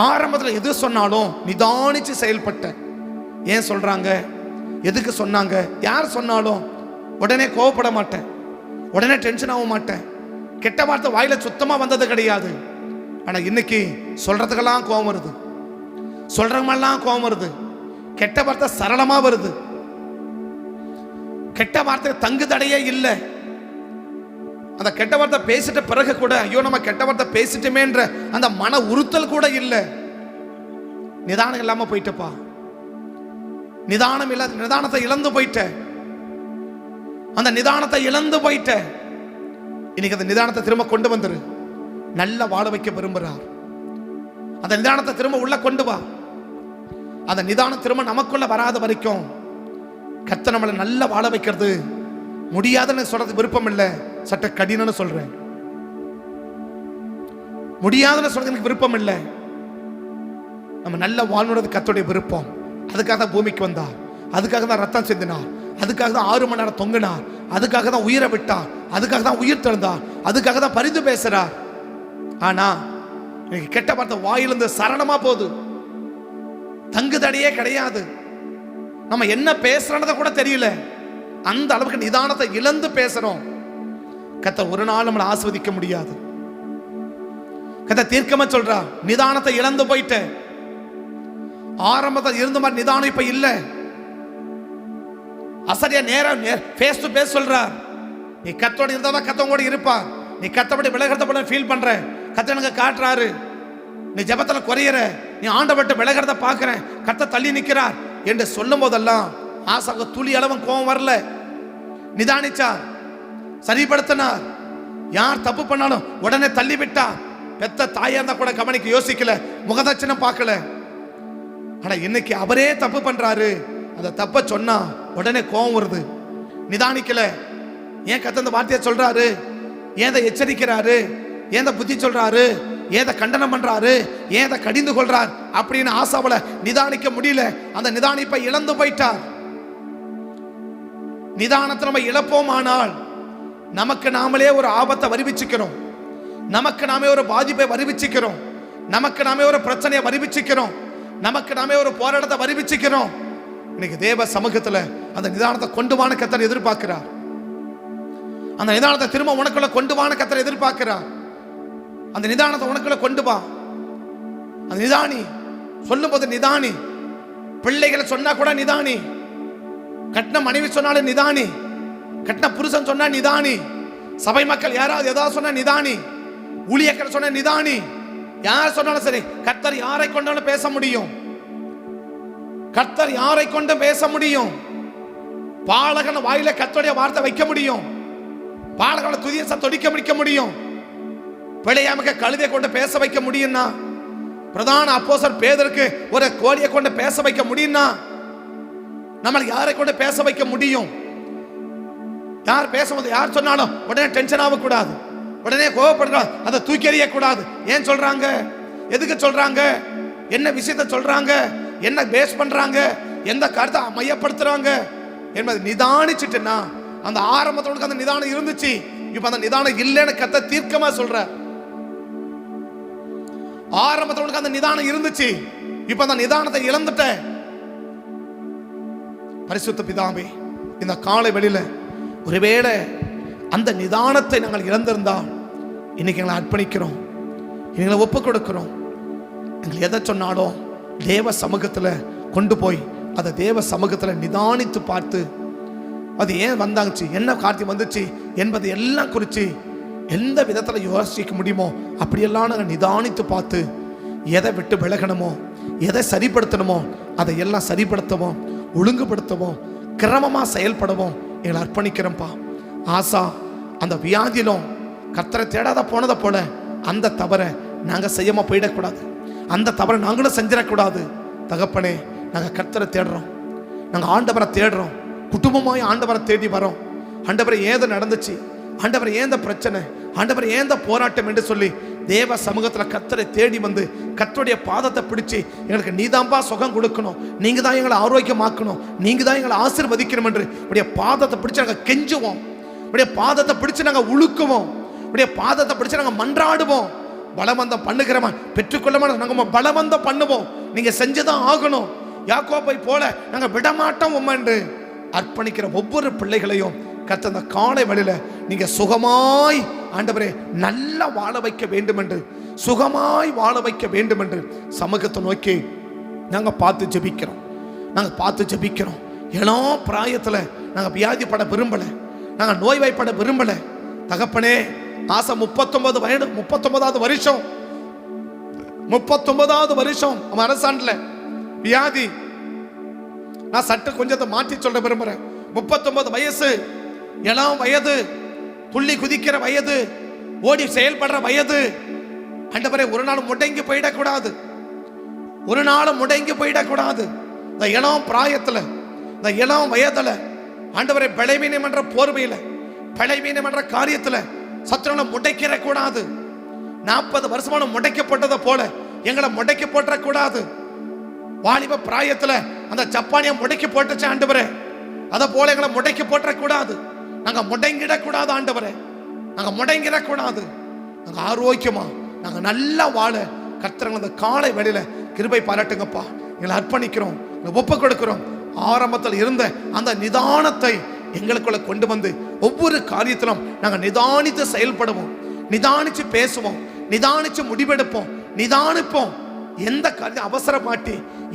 ஆரம்பத்தில் எது சொன்னாலும் நிதானிச்சு செயல்பட்டேன். ஏன் சொல்றாங்க, எதுக்கு சொன்னாங்க, யார் சொன்னாலும் உடனே கோவப்பட மாட்டேன், உடனே டென்ஷன் ஆக மாட்டேன். கெட்ட வார்த்தை வாயில சுத்தமா வந்தது கிடையாது. ஆனா இன்னைக்கு சொல்றதுக்கெல்லாம் கோபம் வருது, சொல்றவங்கெல்லாம் கோபம் வருது. கெட்ட வார்த்தை சரளமா வருது. கெட்ட வார்த்தை தங்கு தடையே இல்லை. அந்த கெட்ட வார்த்தை பேசிட்ட பிறகு கூட ஐயோ நம்ம கெட்ட வார்த்தை பேசிட்டோமேன்ற அந்த மன உறுத்தல் கூட இல்லை. நிதானம் இல்லாம போயிட்டப்பா, நிதானம் இல்லாத, நிதானத்தை இழந்து போயிட்ட, அந்த நிதானத்தை இழந்து போயிட்ட. இன்னைக்கு அந்த நிதானத்தை திரும்ப கொண்டு வந்துரு. நல்ல வாழ வைக்க விரும்புகிறார். அந்த நிதானத்தை திரும்ப உள்ள கொண்டு வா. அந்த நிதானம் திரும்ப நமக்குள்ள வராத வரைக்கும் கர்த்தர் நம்மளை நல்ல வாழ வைக்கிறது முடியாதுன்னு சொல்றது விருப்பம் இல்லை, சட்ட கடினம்னு சொல்றேன். முடியாதுன்னு சொல்றது எனக்கு விருப்பம் இல்லை. நம்ம நல்ல வாழ்றது கர்த்தருடைய விருப்பம். அதுக்காக தான் பூமிக்கு வந்தார், அதுக்காக தான் ரத்தம் சிந்தினார், அதுக்காக தான் 6 மணி நேரம் தொங்கினார், அதுக்காக தான் உயிரை விட்டார், அதுக்காக தான் உயிர் திறந்தார், அதுக்காக தான் பரிந்து பேசுறார். ஆனா இன்னைக்கு கெட்ட வார்த்தை வாயிலிருந்து சரணமா போகுது, தங்குதடையே கிடையாது. நம்ம என்ன பேசுறத கூட தெரியல, அந்த அளவுக்கு நிதானத்தை இழந்து பேசுறோம். கர்த்தர் ஒரு நாள் நம்மளை ஆஸ்வதிக்க முடியாது. கர்த்தர் தீர்க்கமா சொல்றா, நிதானத்தை இழந்து போயிட்ட. ஆரம்பத்தில் இருந்த மாதிரி நிதானம் இப்ப இல்ல. அசரியா நேரம் ஃபேஸ் டு ஃபேஸ் சொல்றா, நீ கர்த்தரோட இருந்தாதான் கர்த்தர் கூட இருப்பா. நீ கர்த்தரோட விலகிறத போல ஃபீல் பண்ற, கர்த்தர் எனக்கு காட்டுறாரு. நீ ஜெபத்துல குறையற, நீ ஆண்டவர்ட்ட விலகிறத பாக்குற, கர்த்தர் தள்ளி நிக்கிறார் என்று சொல்லும் போதெல்லாம் ஆசாவுக்கு துளி அளவும் கோபம் வரல. நிதானிச்சார், சரிப்படுத்தினார். யார் தப்பு பண்ணாலும் உடனே தள்ளி விட்டா. பெத்த தாயா இருந்தா கூட கவனிக்க யோசிக்கல, முகதட்சணம் பார்க்கல. ஆனா இன்னைக்கு அவரே தப்பு பண்றாரு, அந்த தப்ப சொன்னா உடனே கோபம் வருது. நிதானிக்கல. ஏன் கர்த்தர் அந்த வார்த்தையை சொல்றாரு, ஏன் அதை எச்சரிக்கிறாரு, ஏன் அதை புத்தி சொல்றாரு, ஏன் அதை கண்டனம் பண்றாரு, ஏன் அதை கடிந்து கொள்றார் அப்படின்னு ஆசாவல நிதானிக்க முடியல. அந்த நிதானிப்பை இழந்து போயிட்டார். நிதானத்தை நம்ம இழப்போம், ஆனால் நமக்கு நாமளே ஒரு ஆபத்தை வருவிச்சுக்கிறோம், நமக்கு நாமே ஒரு பாதிப்பை வருவிச்சுக்கிறோம், நமக்கு நாமே ஒரு பிரச்சனையை வருவிச்சுக்கிறோம், நமக்கு நாமே ஒரு போராட்டத்தை வருவிச்சுக்கிறோம். இன்னைக்கு தேவ சமூகத்துல அந்த நிதானத்தை கொண்டு வான கர்த்தர் எதிர்பார்க்கிறார். அந்த நிதானத்தை திரும்ப உனக்குள்ள கொண்டு வான கர்த்தர் எதிர்பார்க்கிறார். அந்த நிதானத்தை உனக்குள்ள கொண்டு வா. அந்த நிதானி சொல்லும் போது நிதானி, பிள்ளைகளை சொன்னா கூட நிதானி, கட்டின மனைவி சொன்னாலும் நிதானி, கட்டின புருஷன் சொன்னா நிதானி, சபை மக்கள் யாராவது ஏதாவது சொன்னா நிதானி, ஊழியர்கள் சொன்ன நிதானி, யார் சொன்னாலும் சரி. கர்த்தர் யாரை கொண்டாலும் பேச முடியும், கர்த்தர் யாரை கொண்டு பேச முடியும். பாலகன வாயில கர்த்தருடைய வார்த்தை வைக்க முடியும், பாலகன துதிய தொடிக்க முடிக்க முடியும். பிழையாமக்க கழுதை கொண்டு பேச வைக்க முடியும்னா, பிரதான அப்போஸ்தலர் பேதுருக்கு ஒரு கோழியை கொண்டு பேச வைக்க முடியும்னா, நம்மளுக்கு யாரை கொண்டு பேச வைக்க முடியும்? யார் பேசும்போது யார் சொன்னாலும் உடனே டென்ஷன் ஆகக்கூடாது, உடனே கோவப்படக்கூடாது, அதை தூக்கி எறிய கூடாது. ஏன் சொல்றாங்க, எதுக்கு சொல்றாங்க, என்ன விஷயத்தை சொல்றாங்க, என்ன பேஸ் பண்றாங்க, எந்த கருத்தை மையப்படுத்துறாங்க என்பதை நிதானிச்சுட்டுன்னா, அந்த ஆரம்பத்தோடு அந்த நிதானம் இருந்துச்சு, இப்ப அந்த நிதானம் இல்லைன்னு கர்த்தர் தீர்க்கமா சொல்ற. ஆரம்பத்தோடு அந்த நிதானம் இருந்துச்சு, இப்ப அந்த நிதானத்தை இழந்துட்ட. பரிசுத்த பிதாவே, இந்த காலை வெளியில ஒருவேளை அந்த நிதானத்தை நாங்கள் இழந்திருந்தால் இன்னைக்கு எங்களை அர்ப்பணிக்கிறோம், எங்களை ஒப்பு கொடுக்கிறோம். எங்களை எதை சொன்னாலும் தேவ சமூகத்தில் கொண்டு போய் அதை தேவ சமூகத்தில் நிதானித்து பார்த்து அது ஏன் வந்தாச்சு, என்ன காரியம் வந்துச்சு என்பது எல்லாம் குறித்து எந்த விதத்தில் யோசிக்க முடியுமோ அப்படியெல்லாம் நாங்கள் நிதானித்து பார்த்து எதை விட்டு விலகணுமோ, எதை சரிப்படுத்தணுமோ அதை எல்லாம் சரிப்படுத்தவும், ஒழுங்குபடுத்தவும், கிரமமாக செயல்படவும் எங்களை அர்ப்பணிக்கிறோம்ப்பா. ஆசா அந்த வியாதியிலும் கர்த்தரை தேடாத போனதை போல அந்த தவறை நாங்கள் செய்யாமல் போயிடக்கூடாது, அந்த தவறை நாங்களும் செஞ்சிடக்கூடாது. தகப்பனே, நாங்கள் கர்த்தரை தேடுறோம், நாங்கள் ஆண்டவரை தேடுறோம், குடும்பமாய் ஆண்டவரை தேடி வரோம். ஆண்டவரை ஏது நடந்துச்சு, ஆண்டவரை ஏந்த பிரச்சனை, ஆண்டவரை ஏந்த போராட்டம் என்று சொல்லி தேவ சமூகத்தில் கர்த்தரை தேடி வந்து கர்த்தருடைய பாதத்தை பிடிச்சி எங்களுக்கு நீதாம்பா சுகம் கொடுக்கணும், நீங்கள் தான் எங்களை ஆரோக்கியமாக்கணும், நீங்கள் தான் எங்களை ஆசீர்வதிக்கணும் என்று உடைய பாதத்தை பிடிச்சி நாங்கள் கெஞ்சுவோம், உடைய பாதத்தை பிடிச்சி நாங்கள் உழுக்குவோம், உடைய பாதத்தை பிடிச்சி நாங்கள் மன்றாடுவோம். பலவந்தம் பண்ணுகிறவன் பெற்றுக்கொள்ள நாங்கள் பலவந்தம் பண்ணுவோம், நீங்கள் செஞ்சுதான் ஆகணும். யாக்கோபை போல நாங்கள் விடமாட்டோம் என்று அர்ப்பணிக்கிற ஒவ்வொரு பிள்ளைகளையும் கர்த்தர் அந்த காலை வழியில நீங்க சுகமாய் ஆண்டவரே நல்ல வாழ வைக்க வேண்டும் என்று, சுகமாய் வாழ வைக்க வேண்டும் என்று சமூகத்தை நோக்கி நாங்கள் பார்த்து ஜெபிக்கிறோம், நாங்கள் பார்த்து ஜெபிக்கிறோம். ஏனோ பிராயத்தில் நாங்கள் வியாதிப்பட விரும்பலை, நாங்கள் நோய்வாய்ப்பட விரும்பலை. தகப்பனே, ஆசை 39 வயது, 39வது வருஷம், 39வது வருஷம் அவன் அரசாண்டில் வியாதி. நான் சட்ட கொஞ்சத்தை மாற்றி சொல்ல விரும்புகிறேன். 39 வயசு, இளம் வயது, துள்ளி குதிக்கிற வயது, ஓடி செயல்படுற வயது. ஆண்டவரே, ஒரு நாள் முடங்கி போயிடக்கூடாது, ஒரு நாள் முடங்கி போயிடக்கூடாது. இந்த இளம் பிராயத்தில், இந்த இளம் வயதில் ஆண்டவரை பலவீனம் என்ற போர்வையில், பலவீனம் என்ற காரியத்தில் சத்துருவை முடைக்கிற கூடாது. 40 வருஷமான முடைக்கப்பட்டதை போல எங்களை முடைக்கி போட்டக்கூடாது. வாலிப பிராயத்தில் அந்த ஜப்பானிய முடைக்கி போட்டுச்சு ஆண்டவரே, அதை போல எங்களை முடைக்கி போட்டக்கூடாது. நாங்கள் முடங்கிடக்கூடாது ஆண்டவரே, நாங்கள் முடங்கிடக்கூடாது. நாங்கள் ஆரோக்கியமா நாங்கள் நல்லா வாழ கர்த்தர் அந்த காலை வெளியில கிருபை பாராட்டுங்கப்பா. எங்களை அர்ப்பணிக்கிறோம், ஒப்பு கொடுக்கிறோம். ஆரம்பத்தில் இருந்த அந்த நிதானத்தை எங்களுக்குள்ள கொண்டு வந்து ஒவ்வொரு காரியத்திலும் நாங்கள் நிதானித்து செயல்படுவோம், நிதானிச்சு பேசுவோம், நிதானிச்சு முடிவெடுப்போம், நிதானிப்போம். எந்த காரியம் அவசரப்பாட்டி,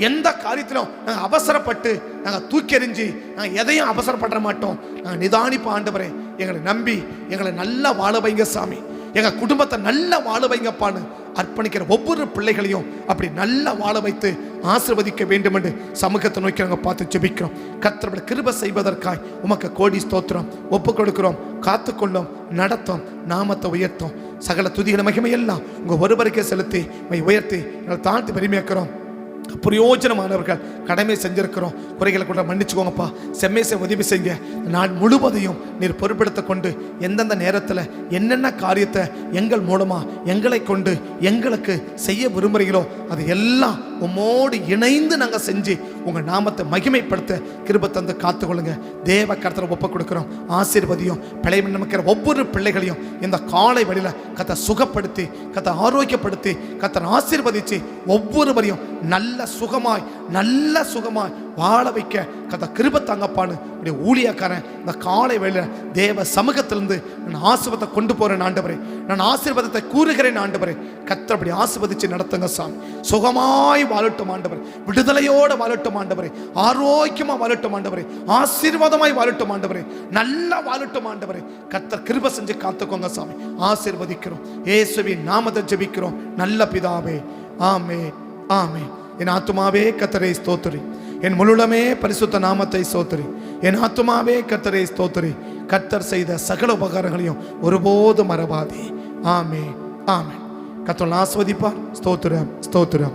எந்த காரியத்திலும் நாங்கள் அவசரப்பட்டு நாங்கள் தூக்கி எறிஞ்சு நாங்கள் எதையும் அவசரப்பட மாட்டோம். நாங்கள் நிதானிப்போம். ஆண்டவரே, எங்களை நம்பி எங்களை நல்லா வாழ வைங்க சாமி, எங்கள் குடும்பத்தை நல்லா வாழ வைங்கப்பான்னு அர்ப்பணிக்கிற ஒவ்வொரு பிள்ளைகளையும் அப்படி நல்லா வாழ வைத்து ஆசீர்வதிக்க வேண்டும் என்று சமூகத்தை நோக்கி நாங்கள் பார்த்து ஜெபிக்கிறோம். கர்த்தர் கிருபை செய்வதற்காய் உமக்கு கோடி ஸ்தோத்திரம். ஒப்பு கொடுக்கிறோம், காத்துக்கொள்ளும், நடத்தும், நாமத்தை உயர்த்தும். சகல துதிகளை மகிமையெல்லாம் உங்கள் ஒருவருக்கே செலுத்தி உயர்த்தி எங்களை தாழ்த்தி பெருமையாக்கிறோம். பிரயோஜனமானவர்கள் கடமை செஞ்சிருக்கிறோம், குறைகளை கூட மன்னிச்சுக்கோங்கப்பா. செம்மையை உதவி செய்ய நான் முழுவதையும் நீர் பொறுப்பெடுத்து கொண்டு எந்தெந்த நேரத்தில் என்னென்ன காரியத்தை எங்கள் மூலமாக எங்களை கொண்டு எங்களுக்கு செய்ய விரும்புகிறீங்களோ அது எல்லாம் உம்மோடு இணைந்து நாங்கள் செஞ்சு உங்கள் நாமத்தை மகிமைப்படுத்த கிருபை தந்து காத்துக்கொள்ளுங்க. தேவ கர்த்தரை ஒப்பு கொடுக்குறோம். ஆசீர்வதியும் பிழை நமக்கிற ஒவ்வொரு பிள்ளைகளையும் இந்த காலை வழியில் கர்த்தர் சுகப்படுத்தி, கர்த்தர் ஆரோக்கியப்படுத்தி, கர்த்தர் ஆசீர்வதிச்சு ஒவ்வொருவரையும் நல்ல சுகமாய் வாழ வைக்க கர்த்தர் கிருபை தாங்கப்பான்னு இப்படி ஊழியக்காரன் இந்த காலை வேளையில தேவ சமூகத்திலிருந்து நான் ஆசீர்வாதத்தை கொண்டு போறேன் ஆண்டவரே, நான் ஆசீர்வாதத்தை கூறுகிறேன் ஆண்டவரே. கர்த்தர் அப்படி ஆசீர்வதிச்சு நடத்துங்க சாமி. சுகமாய் வாழட்டும் ஆண்டவரே, விடுதலையோடு வாழட்டும் ஆண்டவரே, ஆரோக்கியமா வாழட்டும் ஆண்டவரே, ஆசீர்வாதமாய் வாழட்டும் ஆண்டவரே, நல்லா வாழட்டும் ஆண்டவரே. கர்த்தர் கிருபை செஞ்சு காத்துக்கோங்க சாமி. ஆசீர்வதிக்கிறோம், இயேசுவின் நாமத்தை ஜெபிக்கிறோம் நல்ல பிதாவே, ஆமென், ஆமென். என் ஆத்துமாவே கர்த்தரை ஸ்தோத்திரி, என் முழுமே பரிசுத்த நாமத்தை ஸ்தோத்திரி. என் ஆத்துமாவே கர்த்தரை ஸ்தோத்திரி. கர்த்தர் செய்த சகல உபகாரங்களையும் ஒருபோதும் மறவாதே. ஆமென், ஆமென். கர்த்தர் ஆசீர்வதிப்பார். ஸ்தோத்திரம், ஸ்தோத்திரம்.